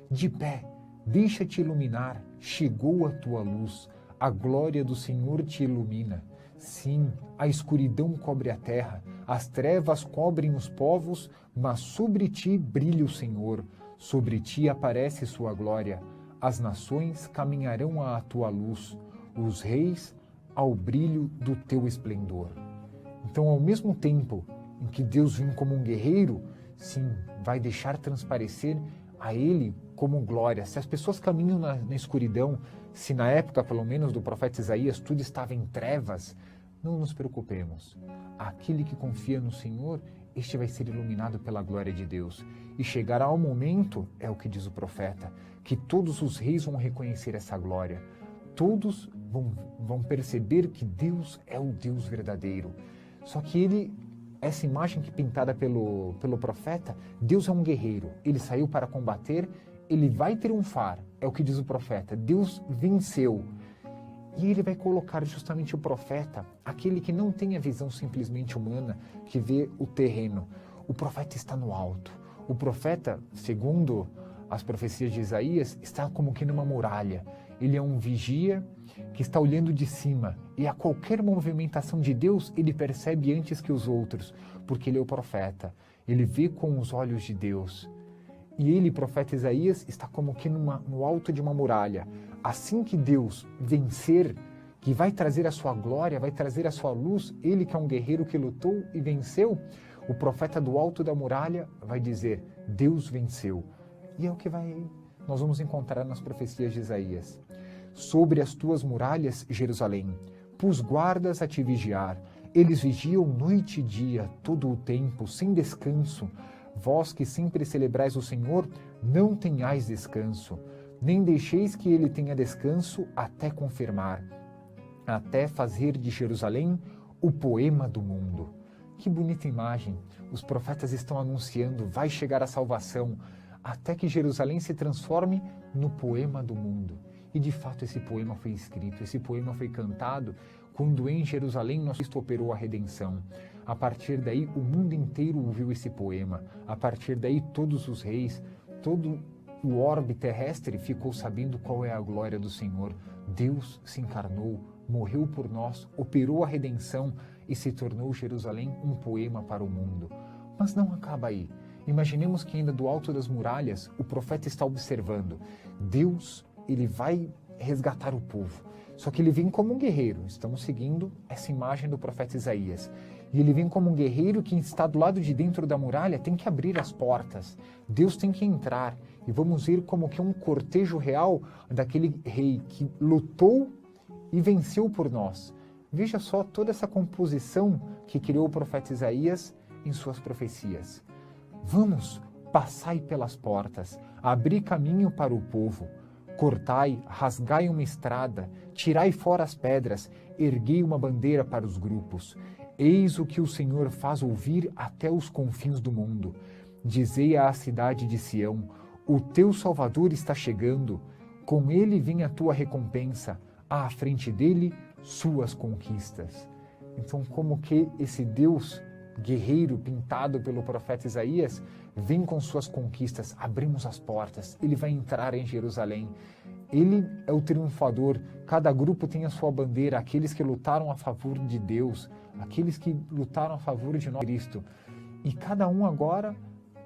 De pé, deixa-te iluminar, chegou a tua luz, a glória do Senhor te ilumina. Sim, a escuridão cobre a terra, as trevas cobrem os povos, mas sobre ti brilha o Senhor. Sobre ti aparece sua glória, as nações caminharão à tua luz, os reis ao brilho do teu esplendor. Então, ao mesmo tempo em que Deus vem como um guerreiro, sim, vai deixar transparecer a Ele como glória. Se as pessoas caminham na escuridão, se na época, pelo menos, do profeta Isaías, tudo estava em trevas, não nos preocupemos. Aquele que confia no Senhor, este vai ser iluminado pela glória de Deus. E chegará o momento, é o que diz o profeta, que todos os reis vão reconhecer essa glória. Todos vão perceber que Deus é o Deus verdadeiro. Só que essa imagem que é pintada pelo profeta, Deus é um guerreiro. Ele saiu para combater, ele vai triunfar. É o que diz o profeta. Deus venceu. E ele vai colocar justamente o profeta, aquele que não tem a visão simplesmente humana, que vê o terreno. O profeta está no alto. O profeta, segundo as profecias de Isaías, está como que numa muralha. Ele é um vigia que está olhando de cima. E a qualquer movimentação de Deus, ele percebe antes que os outros, porque ele é o profeta. Ele vê com os olhos de Deus. E ele, profeta Isaías, está como que no alto de uma muralha. Assim que Deus vencer, que vai trazer a sua glória, vai trazer a sua luz, ele que é um guerreiro que lutou e venceu, o profeta do alto da muralha vai dizer, Deus venceu. E é o que nós vamos encontrar nas profecias de Isaías. Sobre as tuas muralhas, Jerusalém, pus guardas a te vigiar. Eles vigiam noite e dia, todo o tempo, sem descanso. Vós que sempre celebrais o Senhor, não tenhais descanso. Nem deixeis que ele tenha descanso até confirmar, até fazer de Jerusalém o poema do mundo. Que bonita imagem! Os profetas estão anunciando, vai chegar a salvação, até que Jerusalém se transforme no poema do mundo. E de fato esse poema foi escrito, esse poema foi cantado quando em Jerusalém nosso Cristo operou a redenção. A partir daí o mundo inteiro ouviu esse poema. A partir daí todos os reis, todo o orbe terrestre ficou sabendo qual é a glória do Senhor. Deus se encarnou, morreu por nós, operou a redenção e se tornou Jerusalém um poema para o mundo. Mas não acaba aí. Imaginemos que ainda do alto das muralhas o profeta está observando. Deus, ele vai resgatar o povo. Só que ele vem como um guerreiro. Estamos seguindo essa imagem do profeta Isaías. E ele vem como um guerreiro que está do lado de dentro da muralha, tem que abrir as portas. Deus tem que entrar. E vamos ver como que é um cortejo real daquele rei que lutou e venceu por nós. Veja só toda essa composição que criou o profeta Isaías em suas profecias. Vamos, passai pelas portas, abri caminho para o povo. Cortai, rasgai uma estrada, tirai fora as pedras, erguei uma bandeira para os grupos. Eis o que o Senhor faz ouvir até os confins do mundo. Dizei à cidade de Sião, o teu Salvador está chegando, com ele vem a tua recompensa, à frente dele, suas conquistas. Então, como que esse Deus guerreiro pintado pelo profeta Isaías vem com suas conquistas, abrimos as portas, ele vai entrar em Jerusalém. Ele é o triunfador, cada grupo tem a sua bandeira, aqueles que lutaram a favor de Deus, aqueles que lutaram a favor de nós, Cristo. E cada um agora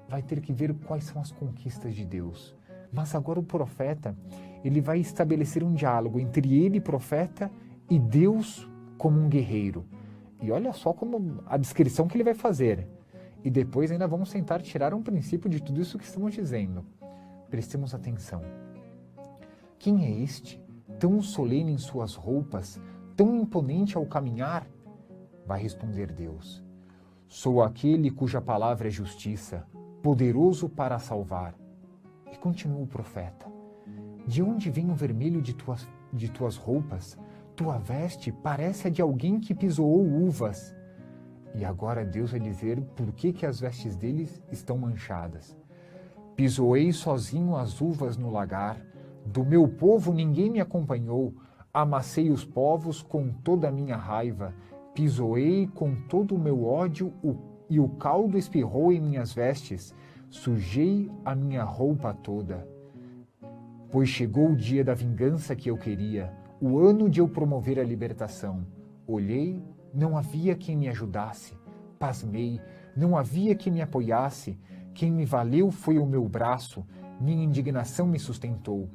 vai ter que ver quais são as conquistas de Deus. Mas agora o profeta, ele vai estabelecer um diálogo entre ele, profeta, e Deus como um guerreiro. E olha só como a descrição que ele vai fazer. E depois ainda vamos tentar tirar um princípio de tudo isso que estamos dizendo. Prestemos atenção. Quem é este, tão solene em suas roupas, tão imponente ao caminhar? Vai responder Deus. Sou aquele cuja palavra é justiça. poderoso para salvar. E continua o profeta: de onde vem o vermelho de tuas roupas? Tua veste parece a de alguém que pisoou uvas. E agora Deus vai dizer por que as vestes deles estão manchadas. Pisoei sozinho as uvas no lagar, do meu povo ninguém me acompanhou, amassei os povos com toda a minha raiva, pisoei com todo o meu ódio e o caldo espirrou em minhas vestes, sujei a minha roupa toda. Pois chegou o dia da vingança que eu queria, o ano de eu promover a libertação. Olhei, não havia quem me ajudasse. Pasmei, não havia quem me apoiasse. Quem me valeu foi o meu braço, minha indignação me sustentou.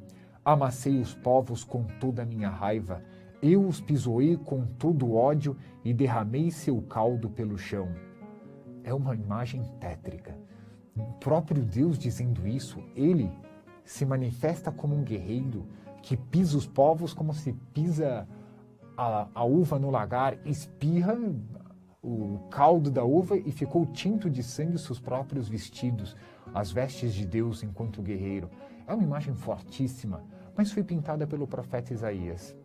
Amassei os povos com toda a minha raiva. Eu os pisoei com todo o ódio e derramei seu caldo pelo chão. É uma imagem tétrica. O próprio Deus dizendo isso, ele se manifesta como um guerreiro que pisa os povos como se pisa a uva no lagar, espirra o caldo da uva e ficou tinto de sangue os seus próprios vestidos, as vestes de Deus enquanto guerreiro. É uma imagem fortíssima, mas foi pintada pelo profeta Isaías.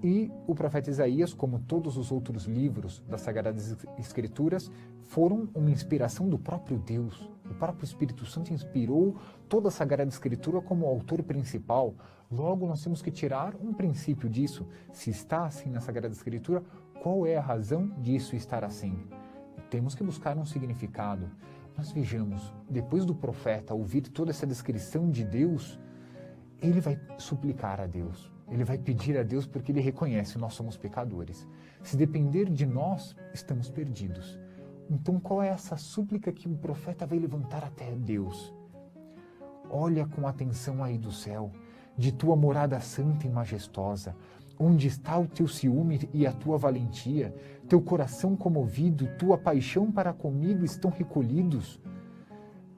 E o profeta Isaías, como todos os outros livros das Sagradas Escrituras, foram uma inspiração do próprio Deus. O próprio Espírito Santo inspirou toda a Sagrada Escritura como autor principal. Logo, nós temos que tirar um princípio disso. Se está assim na Sagrada Escritura, qual é a razão disso estar assim? Temos que buscar um significado. Mas vejamos, depois do profeta ouvir toda essa descrição de Deus, ele vai suplicar a Deus. Ele vai pedir a Deus porque ele reconhece que nós somos pecadores. Se depender de nós, estamos perdidos. Então, qual é essa súplica que o profeta vai levantar até Deus? Olha com atenção aí do céu, de tua morada santa e majestosa, onde está o teu ciúme e a tua valentia, teu coração comovido, tua paixão para comigo estão recolhidos.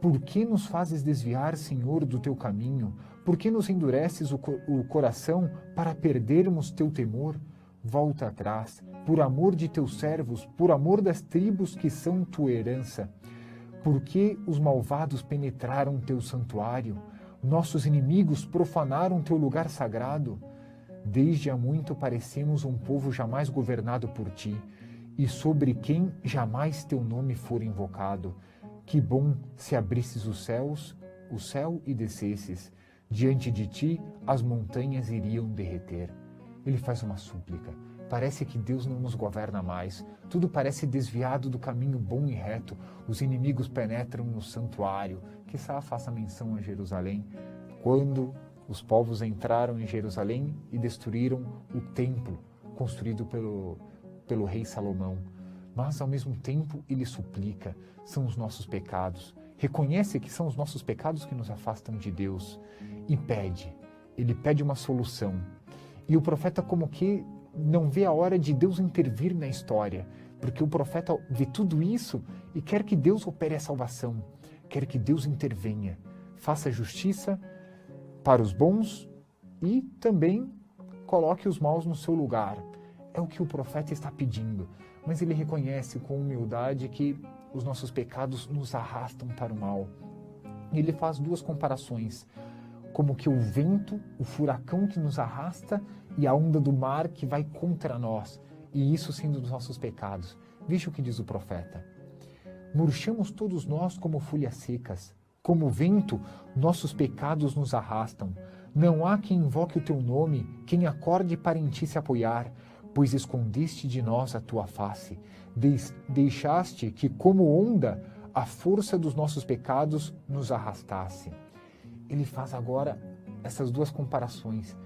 Por que nos fazes desviar, Senhor, do teu caminho? Por que nos endureces o coração para perdermos teu temor? Volta atrás, por amor de teus servos, por amor das tribos que são tua herança. Por que os malvados penetraram teu santuário? Nossos inimigos profanaram teu lugar sagrado. Desde há muito parecemos um povo jamais governado por ti, e sobre quem jamais teu nome for invocado. Que bom se abrisses o céu e descesses. Diante de ti, as montanhas iriam derreter. Ele faz uma súplica. Parece que Deus não nos governa mais. Tudo parece desviado do caminho bom e reto. Os inimigos penetram no santuário. Quizá faça menção a Jerusalém. Quando os povos entraram em Jerusalém e destruíram o templo construído pelo rei Salomão. Mas, ao mesmo tempo, ele suplica. São os nossos pecados. Reconhece que são os nossos pecados que nos afastam de Deus. E pede. Ele pede uma solução. E o profeta como que não vê a hora de Deus intervir na história. Porque o profeta vê tudo isso e quer que Deus opere a salvação. Quer que Deus intervenha. Faça justiça para os bons e também coloque os maus no seu lugar. É o que o profeta está pedindo. Mas ele reconhece com humildade que os nossos pecados nos arrastam para o mal. E ele faz duas comparações, como que o vento, o furacão que nos arrasta e a onda do mar que vai contra nós, e isso sendo dos nossos pecados. Veja o que diz o profeta. Murchamos todos nós como folhas secas, como o vento, nossos pecados nos arrastam. Não há quem invoque o teu nome, quem acorde para em ti se apoiar, pois escondeste de nós a tua face. Deixaste que, como onda, a força dos nossos pecados nos arrastasse. Ele faz agora essas duas comparações.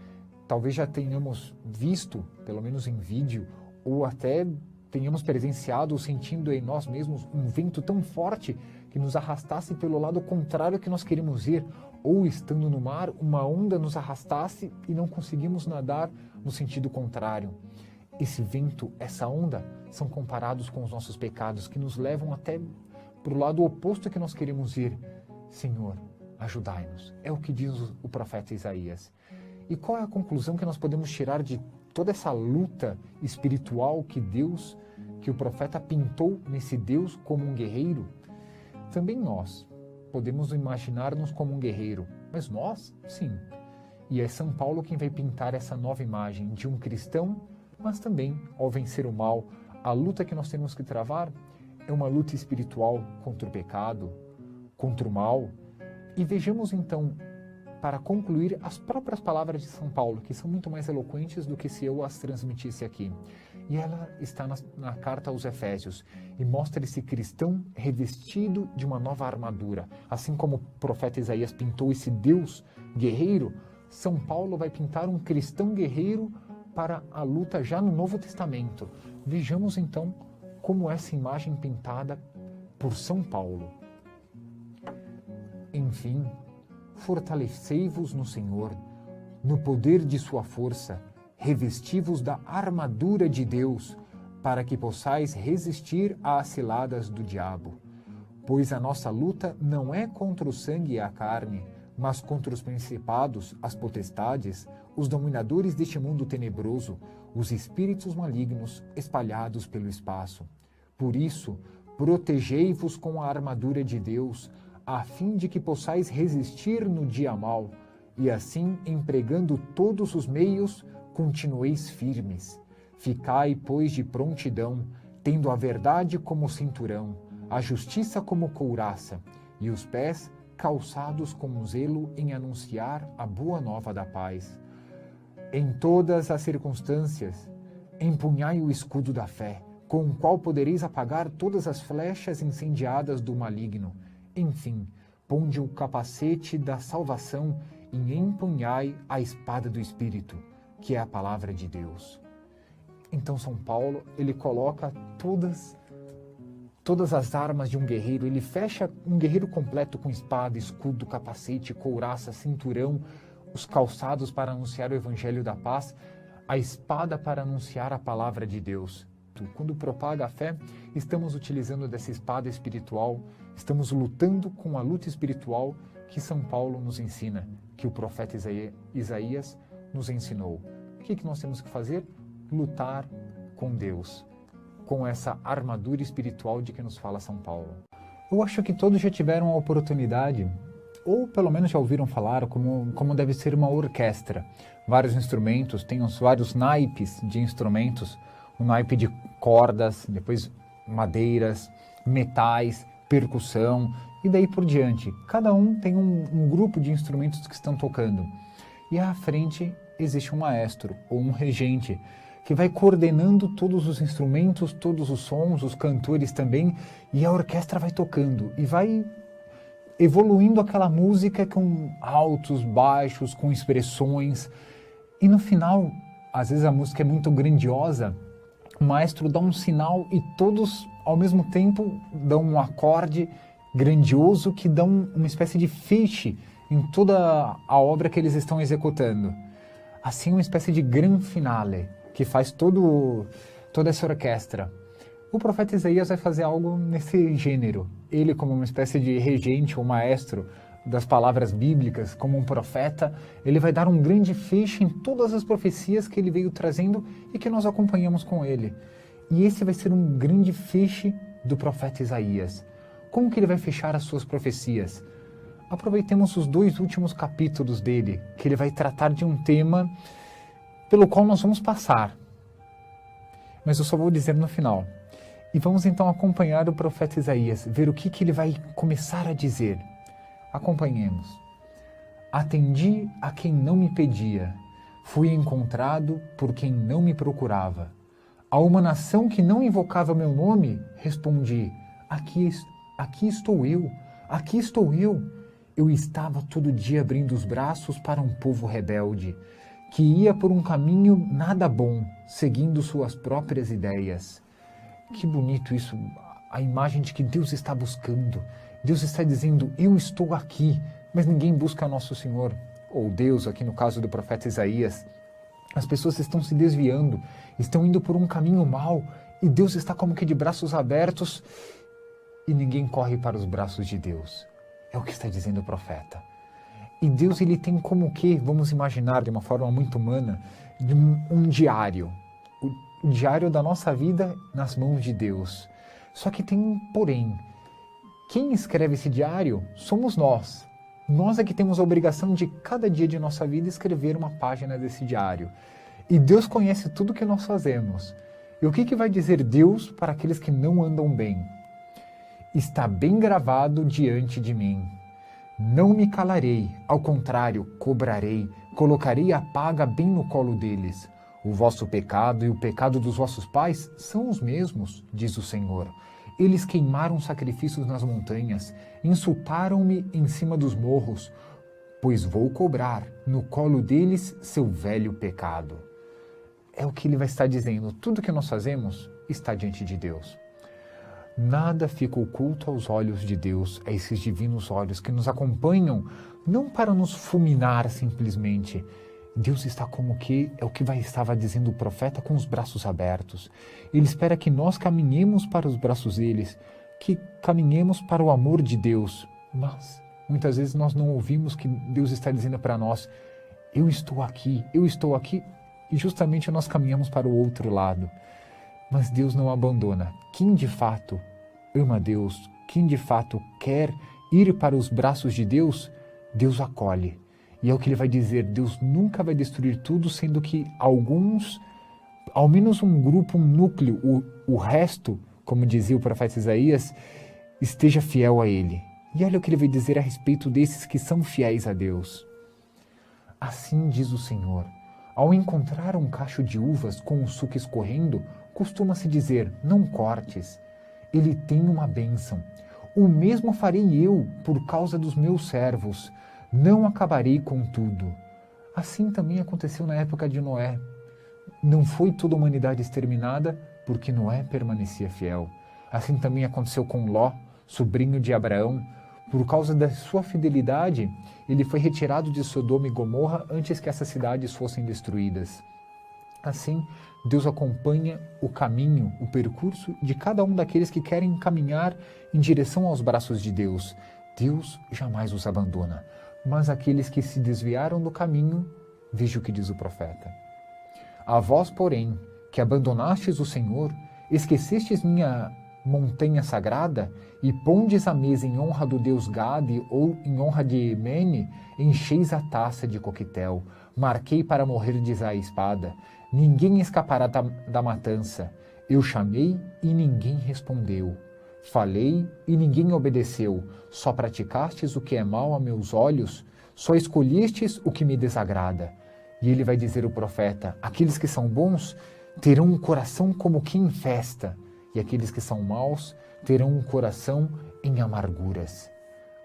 Talvez já tenhamos visto, pelo menos em vídeo, ou até tenhamos presenciado ou sentindo em nós mesmos um vento tão forte que nos arrastasse pelo lado contrário que nós queremos ir, ou estando no mar, uma onda nos arrastasse e não conseguimos nadar no sentido contrário. Esse vento, essa onda, são comparados com os nossos pecados, que nos levam até para o lado oposto que nós queremos ir. Senhor, ajudai-nos. É o que diz o profeta Isaías. E qual é a conclusão que nós podemos tirar de toda essa luta espiritual que o profeta pintou nesse Deus como um guerreiro? Também nós podemos imaginar-nos como um guerreiro, mas nós, sim. E é São Paulo quem vai pintar essa nova imagem de um cristão, mas também, ao vencer o mal, a luta que nós temos que travar é uma luta espiritual contra o pecado, contra o mal. E vejamos então, para concluir, as próprias palavras de São Paulo, que são muito mais eloquentes do que se eu as transmitisse aqui. E ela está na carta aos Efésios e mostra esse cristão revestido de uma nova armadura. Assim como o profeta Isaías pintou esse Deus guerreiro, São Paulo vai pintar um cristão guerreiro para a luta já no Novo Testamento. Vejamos então como essa imagem pintada por São Paulo. Enfim, fortalecei-vos no Senhor, no poder de sua força, revesti-vos da armadura de Deus, para que possais resistir às ciladas do diabo. Pois a nossa luta não é contra o sangue e a carne, mas contra os principados, as potestades, os dominadores deste mundo tenebroso, os espíritos malignos espalhados pelo espaço. Por isso, protegei-vos com a armadura de Deus, a fim de que possais resistir no dia mau, e assim, empregando todos os meios, continueis firmes. Ficai, pois, de prontidão, tendo a verdade como cinturão, a justiça como couraça, e os pés calçados com zelo em anunciar a boa nova da paz. Em todas as circunstâncias, empunhai o escudo da fé, com o qual podereis apagar todas as flechas incendiadas do maligno. Enfim, ponde o capacete da salvação e empunhai a espada do Espírito, que é a palavra de Deus. Então São Paulo, ele coloca todas as armas de um guerreiro, ele fecha um guerreiro completo com espada, escudo, capacete, couraça, cinturão, os calçados para anunciar o evangelho da paz, a espada para anunciar a palavra de Deus. Quando propaga a fé, estamos utilizando dessa espada espiritual, estamos lutando com a luta espiritual que São Paulo nos ensina, que o profeta Isaías nos ensinou. O que nós temos que fazer? Lutar com Deus, com essa armadura espiritual de que nos fala São Paulo. Eu acho que todos já tiveram a oportunidade, ou pelo menos já ouviram falar, como deve ser uma orquestra. Vários instrumentos, tem os vários naipes de instrumentos, um naipe de cordas, depois madeiras, metais, percussão e daí por diante. Cada um tem um grupo de instrumentos que estão tocando. E à frente existe um maestro ou um regente que vai coordenando todos os instrumentos, todos os sons, os cantores também, e a orquestra vai tocando e vai evoluindo aquela música com altos, baixos, com expressões. E no final, às vezes a música é muito grandiosa, o maestro dá um sinal e todos, ao mesmo tempo, dão um acorde grandioso que dá uma espécie de feixe em toda a obra que eles estão executando. Assim, uma espécie de grande finale que faz toda essa orquestra. O profeta Isaías vai fazer algo nesse gênero. Ele, como uma espécie de regente ou maestro das palavras bíblicas, como um profeta, ele vai dar um grande feixe em todas as profecias que ele veio trazendo e que nós acompanhamos com ele. E esse vai ser um grande feixe do profeta Isaías. Como que ele vai fechar as suas profecias? Aproveitemos os 2 últimos capítulos dele, que ele vai tratar de um tema pelo qual nós vamos passar. Mas eu só vou dizer no final. E vamos então acompanhar o profeta Isaías, ver o que ele vai começar a dizer. Acompanhemos. Atendi a quem não me pedia, fui encontrado por quem não me procurava. A uma nação que não invocava meu nome, respondi, aqui estou eu, aqui estou eu. Eu estava todo dia abrindo os braços para um povo rebelde, que ia por um caminho nada bom, seguindo suas próprias ideias. Que bonito isso, a imagem de que Deus está buscando. Deus está dizendo, eu estou aqui, mas ninguém busca Nosso Senhor, ou Deus, aqui no caso do profeta Isaías. As pessoas estão se desviando, estão indo por um caminho mau, e Deus está como que de braços abertos, e ninguém corre para os braços de Deus. É o que está dizendo o profeta. E Deus, ele tem como que, vamos imaginar de uma forma muito humana, de um diário. O diário da nossa vida nas mãos de Deus. Só que tem um porém, Quem escreve esse diário somos nós. Nós é que temos a obrigação de cada dia de nossa vida escrever uma página desse diário. E Deus conhece tudo que nós fazemos. E o que vai dizer Deus para aqueles que não andam bem? Está bem gravado diante de mim. Não me calarei, ao contrário, cobrarei, colocarei a paga bem no colo deles. O vosso pecado e o pecado dos vossos pais são os mesmos, diz o Senhor. Eles queimaram sacrifícios nas montanhas, insultaram-me em cima dos morros, pois vou cobrar no colo deles seu velho pecado. É o que ele vai estar dizendo. Tudo que nós fazemos está diante de Deus. Nada fica oculto aos olhos de Deus, a esses divinos olhos que nos acompanham, não para nos fulminar simplesmente. Deus está como que, é o que estava dizendo o profeta, com os braços abertos. Ele espera que nós caminhemos para os braços deles, que caminhemos para o amor de Deus. Mas, muitas vezes nós não ouvimos que Deus está dizendo para nós, eu estou aqui, e justamente nós caminhamos para o outro lado. Mas Deus não abandona. Quem de fato ama Deus, quem de fato quer ir para os braços de Deus, Deus acolhe. E é o que ele vai dizer, Deus nunca vai destruir tudo, sendo que alguns, ao menos um grupo, um núcleo, o resto, como dizia o profeta Isaías, esteja fiel a ele. E olha o que ele vai dizer a respeito desses que são fiéis a Deus. Assim diz o Senhor, ao encontrar um cacho de uvas com o suco escorrendo, costuma-se dizer, não cortes, ele tem uma bênção. O mesmo farei eu por causa dos meus servos, não acabarei com tudo. Assim também aconteceu na época de Noé. Não foi toda a humanidade exterminada, porque Noé permanecia fiel. Assim também aconteceu com Ló, sobrinho de Abraão. Por causa da sua fidelidade, ele foi retirado de Sodoma e Gomorra antes que essas cidades fossem destruídas. Assim, Deus acompanha o caminho, o percurso de cada um daqueles que querem caminhar em direção aos braços de Deus. Deus jamais os abandona. Mas aqueles que se desviaram do caminho, veja o que diz o profeta. A vós, porém, que abandonastes o Senhor, esquecestes minha montanha sagrada, e pondes a mesa em honra do deus Gade ou em honra de Mene, encheis a taça de coquetel, marquei para morrerdes à espada, ninguém escapará da matança. Eu chamei e ninguém respondeu. Falei e ninguém obedeceu, só praticastes o que é mal a meus olhos, só escolhestes o que me desagrada. E ele vai dizer o profeta, aqueles que são bons terão um coração como que em festa, e aqueles que são maus terão um coração em amarguras.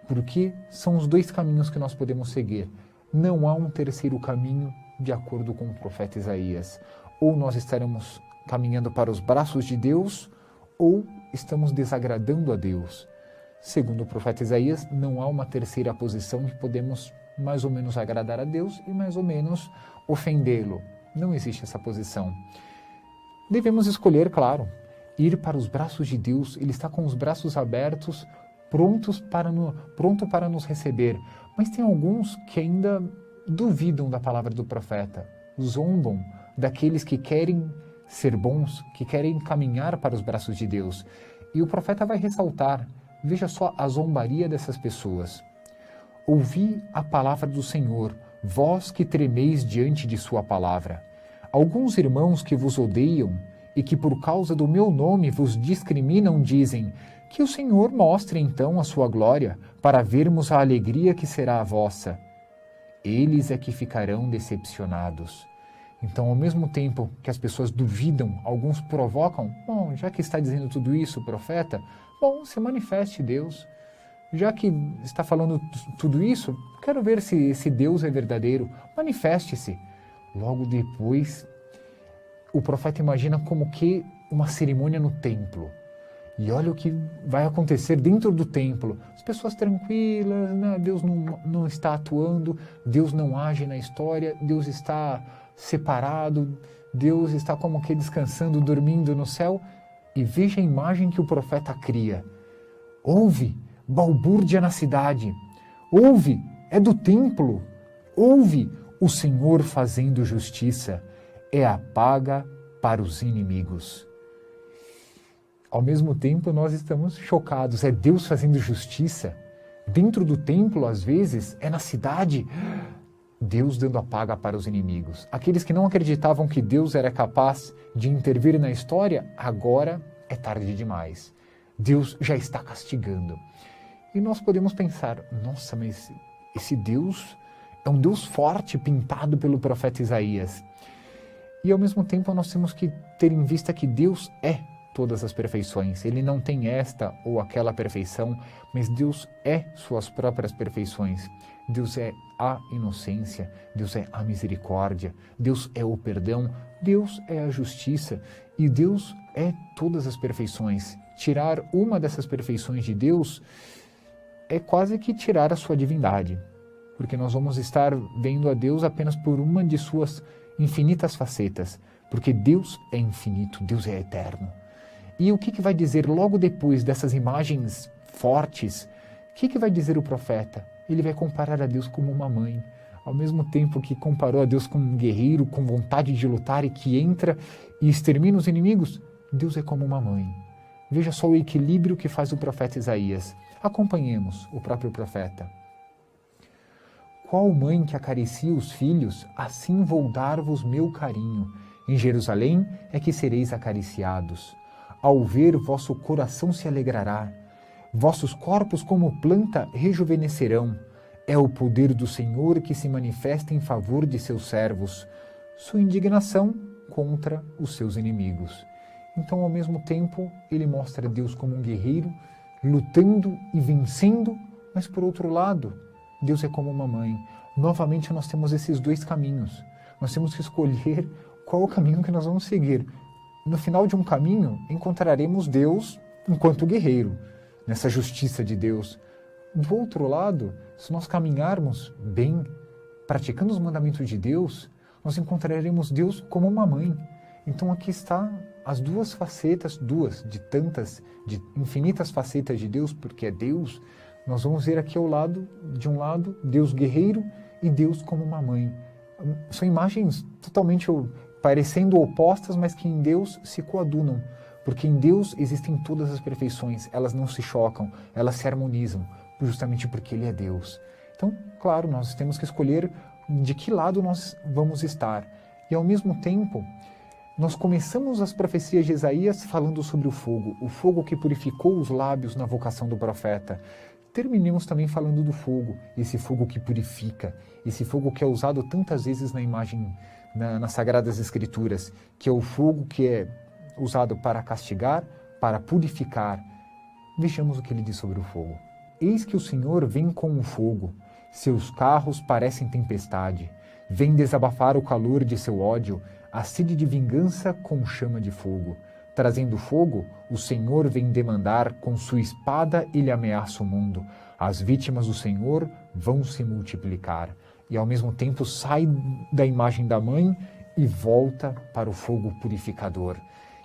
Porque são os dois caminhos que nós podemos seguir. Não há um terceiro caminho de acordo com o profeta Isaías. Ou nós estaremos caminhando para os braços de Deus, ou estamos desagradando a Deus. Segundo o profeta Isaías, não há uma terceira posição que podemos mais ou menos agradar a Deus e mais ou menos ofendê-lo. Não existe essa posição. Devemos escolher, claro, ir para os braços de Deus. Ele está com os braços abertos, pronto para nos receber. Mas tem alguns que ainda duvidam da palavra do profeta, zombam daqueles que querem ser bons, que querem caminhar para os braços de Deus. E o profeta vai ressaltar, veja só a zombaria dessas pessoas. Ouvi a palavra do Senhor, vós que tremeis diante de sua palavra. Alguns irmãos que vos odeiam e que por causa do meu nome vos discriminam dizem, que o Senhor mostre então a sua glória, para vermos a alegria que será a vossa. Eles é que ficarão decepcionados. Então, ao mesmo tempo que as pessoas duvidam, alguns provocam, bom, já que está dizendo tudo isso, profeta, bom, se manifeste Deus. Já que está falando tudo isso, quero ver se esse Deus é verdadeiro, manifeste-se. Logo depois, o profeta imagina como que uma cerimônia no templo. E olha o que vai acontecer dentro do templo. As pessoas tranquilas, né? Deus não está atuando, Deus não age na história, Deus está separado, Deus está como que descansando, dormindo no céu. E veja a imagem que o profeta cria. Ouve, balbúrdia na cidade. Ouve, é do templo. Ouve, o Senhor fazendo justiça. É a paga para os inimigos. Ao mesmo tempo, nós estamos chocados. É Deus fazendo justiça. Dentro do templo, às vezes, é na cidade, Deus dando a paga para os inimigos. Aqueles que não acreditavam que Deus era capaz de intervir na história, agora é tarde demais. Deus já está castigando. E nós podemos pensar, nossa, mas esse Deus é um Deus forte pintado pelo profeta Isaías. E ao mesmo tempo nós temos que ter em vista que Deus é todas as perfeições. Ele não tem esta ou aquela perfeição, mas Deus é suas próprias perfeições. Deus é a inocência, Deus é a misericórdia, Deus é o perdão, Deus é a justiça e Deus é todas as perfeições. Tirar uma dessas perfeições de Deus é quase que tirar a sua divindade, porque nós vamos estar vendo a Deus apenas por uma de suas infinitas facetas, porque Deus é infinito, Deus é eterno. E o que vai dizer logo depois dessas imagens fortes? O que vai dizer o profeta? Ele vai comparar a Deus como uma mãe. Ao mesmo tempo que comparou a Deus como um guerreiro, com vontade de lutar e que entra e extermina os inimigos, Deus é como uma mãe. Veja só o equilíbrio que faz o profeta Isaías. Acompanhemos o próprio profeta. Qual mãe que acaricia os filhos, assim vou dar-vos meu carinho. Em Jerusalém é que sereis acariciados. Ao ver, vosso coração se alegrará. Vossos corpos como planta rejuvenescerão. É o poder do Senhor que se manifesta em favor de seus servos. Sua indignação contra os seus inimigos. Então, ao mesmo tempo, ele mostra Deus como um guerreiro, lutando e vencendo, mas por outro lado, Deus é como uma mãe. Novamente, nós temos esses dois caminhos. Nós temos que escolher qual o caminho que nós vamos seguir. No final de um caminho, encontraremos Deus enquanto guerreiro, nessa justiça de Deus. Do outro lado, se nós caminharmos bem, praticando os mandamentos de Deus, nós encontraremos Deus como uma mãe. Então aqui está as duas facetas, de infinitas facetas de Deus, porque é Deus. Nós vamos ver aqui ao lado, de um lado, Deus guerreiro e Deus como uma mãe. São imagens totalmente parecendo opostas, mas que em Deus se coadunam, porque em Deus existem todas as perfeições, elas não se chocam, elas se harmonizam, justamente porque Ele é Deus. Então, claro, nós temos que escolher de que lado nós vamos estar. E ao mesmo tempo, nós começamos as profecias de Isaías falando sobre o fogo que purificou os lábios na vocação do profeta. Terminemos também falando do fogo, esse fogo que purifica, esse fogo que é usado tantas vezes na imagem, nas Sagradas Escrituras, que é o fogo que é usado para castigar, para purificar. Vejamos o que ele diz sobre o fogo. Eis que o Senhor vem com o fogo, seus carros parecem tempestade, vem desabafar o calor de seu ódio, a sede de vingança com chama de fogo. Trazendo fogo, o Senhor vem demandar, com sua espada ele ameaça o mundo. As vítimas do Senhor vão se multiplicar. E ao mesmo tempo sai da imagem da mãe e volta para o fogo purificador.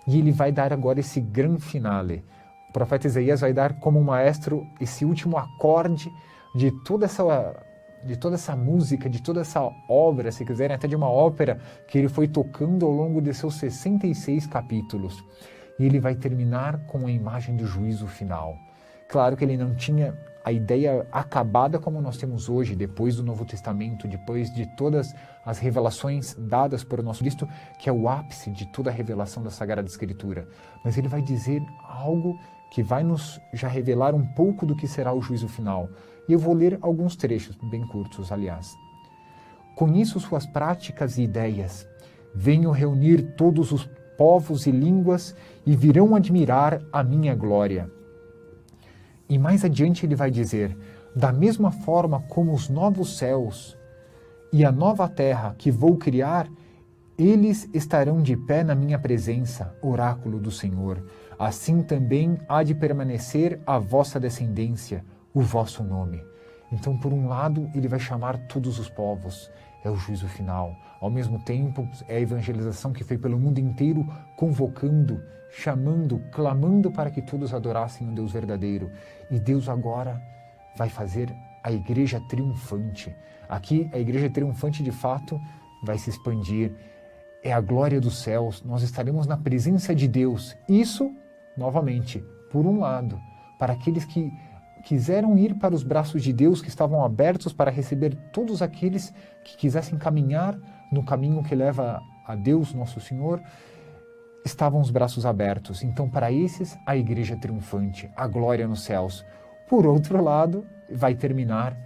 E ele vai dar agora esse grande finale. O profeta Isaías vai dar como um maestro esse último acorde de toda essa música, de toda essa obra, se quiserem, até de uma ópera que ele foi tocando ao longo de seus 66 capítulos. E ele vai terminar com a imagem do juízo final. Claro que ele não tinha a ideia acabada como nós temos hoje, depois do Novo Testamento, depois de todas as revelações dadas por nosso Cristo, que é o ápice de toda a revelação da Sagrada Escritura. Mas ele vai dizer algo que vai nos já revelar um pouco do que será o juízo final. E eu vou ler alguns trechos, bem curtos, aliás. Conheço suas práticas e ideias. Venho reunir todos os povos e línguas e virão admirar a minha glória. E mais adiante ele vai dizer, da mesma forma como os novos céus e a nova terra que vou criar, eles estarão de pé na minha presença, oráculo do Senhor. Assim também há de permanecer a vossa descendência, o vosso nome. Então, por um lado, ele vai chamar todos os povos, é o juízo final. Ao mesmo tempo, é a evangelização que foi pelo mundo inteiro, convocando, chamando, clamando para que todos adorassem um Deus verdadeiro. E Deus agora vai fazer a igreja triunfante. Aqui, a igreja triunfante, de fato, vai se expandir. É a glória dos céus, nós estaremos na presença de Deus. Isso novamente, por um lado, para aqueles que quiseram ir para os braços de Deus, que estavam abertos para receber todos aqueles que quisessem caminhar no caminho que leva a Deus, nosso Senhor, estavam os braços abertos. Então, para esses, a igreja triunfante, a glória nos céus. Por outro lado, vai terminar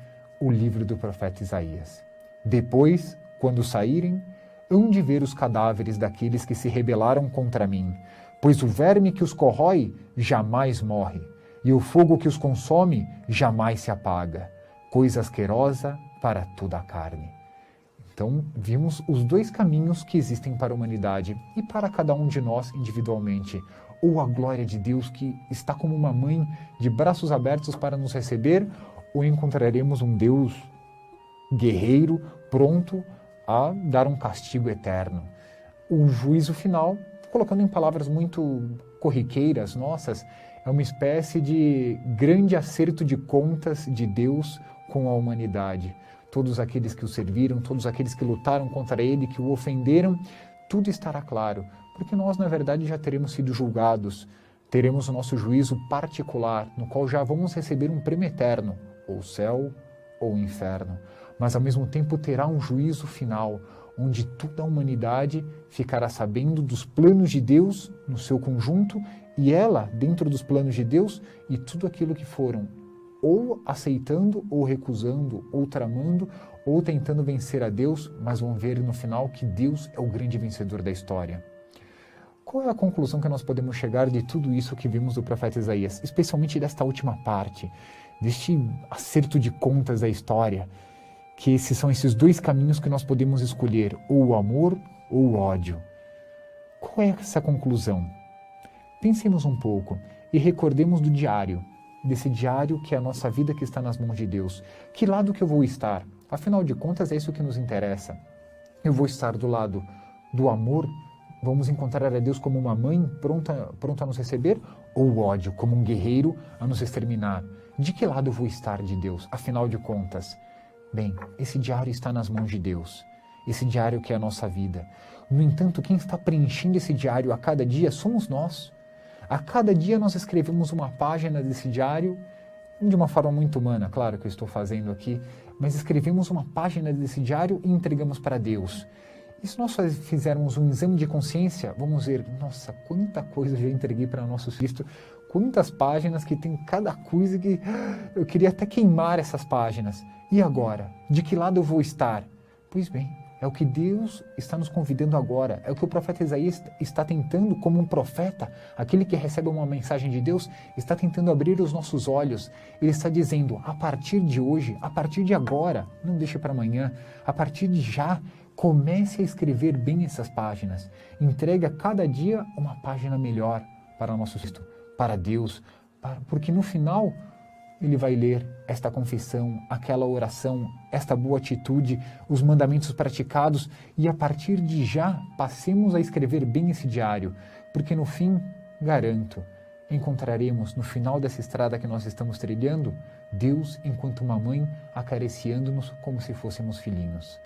o livro do profeta Isaías. Depois, quando saírem, hão de ver os cadáveres daqueles que se rebelaram contra mim, pois o verme que os corrói jamais morre, e o fogo que os consome jamais se apaga, coisa asquerosa para toda a carne. Então, vimos os dois caminhos que existem para a humanidade e para cada um de nós individualmente. Ou a glória de Deus que está como uma mãe de braços abertos para nos receber, ou encontraremos um Deus guerreiro pronto a dar um castigo eterno. O juízo final, colocando em palavras muito corriqueiras nossas, é uma espécie de grande acerto de contas de Deus com a humanidade. Todos aqueles que o serviram, todos aqueles que lutaram contra ele, que o ofenderam, tudo estará claro, porque nós, na verdade, já teremos sido julgados, teremos o nosso juízo particular, no qual já vamos receber um prêmio eterno, ou céu ou inferno, mas ao mesmo tempo terá um juízo final, onde toda a humanidade ficará sabendo dos planos de Deus no seu conjunto, e ela, dentro dos planos de Deus, e tudo aquilo que foram ou aceitando, ou recusando, ou tramando, ou tentando vencer a Deus, mas vão ver no final que Deus é o grande vencedor da história. Qual é a conclusão que nós podemos chegar de tudo isso que vimos do profeta Isaías, especialmente desta última parte, deste acerto de contas da história, que são esses dois caminhos que nós podemos escolher, ou o amor ou o ódio? Qual é essa conclusão? Pensemos um pouco e recordemos do diário, desse diário que é a nossa vida que está nas mãos de Deus. Que lado que eu vou estar? Afinal de contas, é isso que nos interessa. Eu vou estar do lado do amor, vamos encontrar a Deus como uma mãe pronta a nos receber, ou o ódio, como um guerreiro a nos exterminar? De que lado eu vou estar de Deus, afinal de contas? Bem, esse diário está nas mãos de Deus, esse diário que é a nossa vida. No entanto, quem está preenchendo esse diário a cada dia somos nós. A cada dia nós escrevemos uma página desse diário, de uma forma muito humana, claro que eu estou fazendo aqui, mas escrevemos uma página desse diário e entregamos para Deus. E se nós fizermos um exame de consciência, vamos ver, nossa, quanta coisa eu já entreguei para nosso Cristo, quantas páginas que tem cada coisa que eu queria até queimar essas páginas. E agora? De que lado eu vou estar? Pois bem, é o que Deus está nos convidando agora, é o que o profeta Isaías está tentando, como um profeta, aquele que recebe uma mensagem de Deus, está tentando abrir os nossos olhos. Ele está dizendo, a partir de hoje, a partir de agora, não deixe para amanhã, a partir de já, comece a escrever bem essas páginas. Entregue a cada dia uma página melhor para o nosso Cristo, para Deus, porque no final ele vai ler esta confissão, aquela oração, esta boa atitude, os mandamentos praticados, e a partir de já passemos a escrever bem esse diário, porque no fim, garanto, encontraremos no final dessa estrada que nós estamos trilhando, Deus enquanto uma mãe acariciando-nos como se fôssemos filhinhos.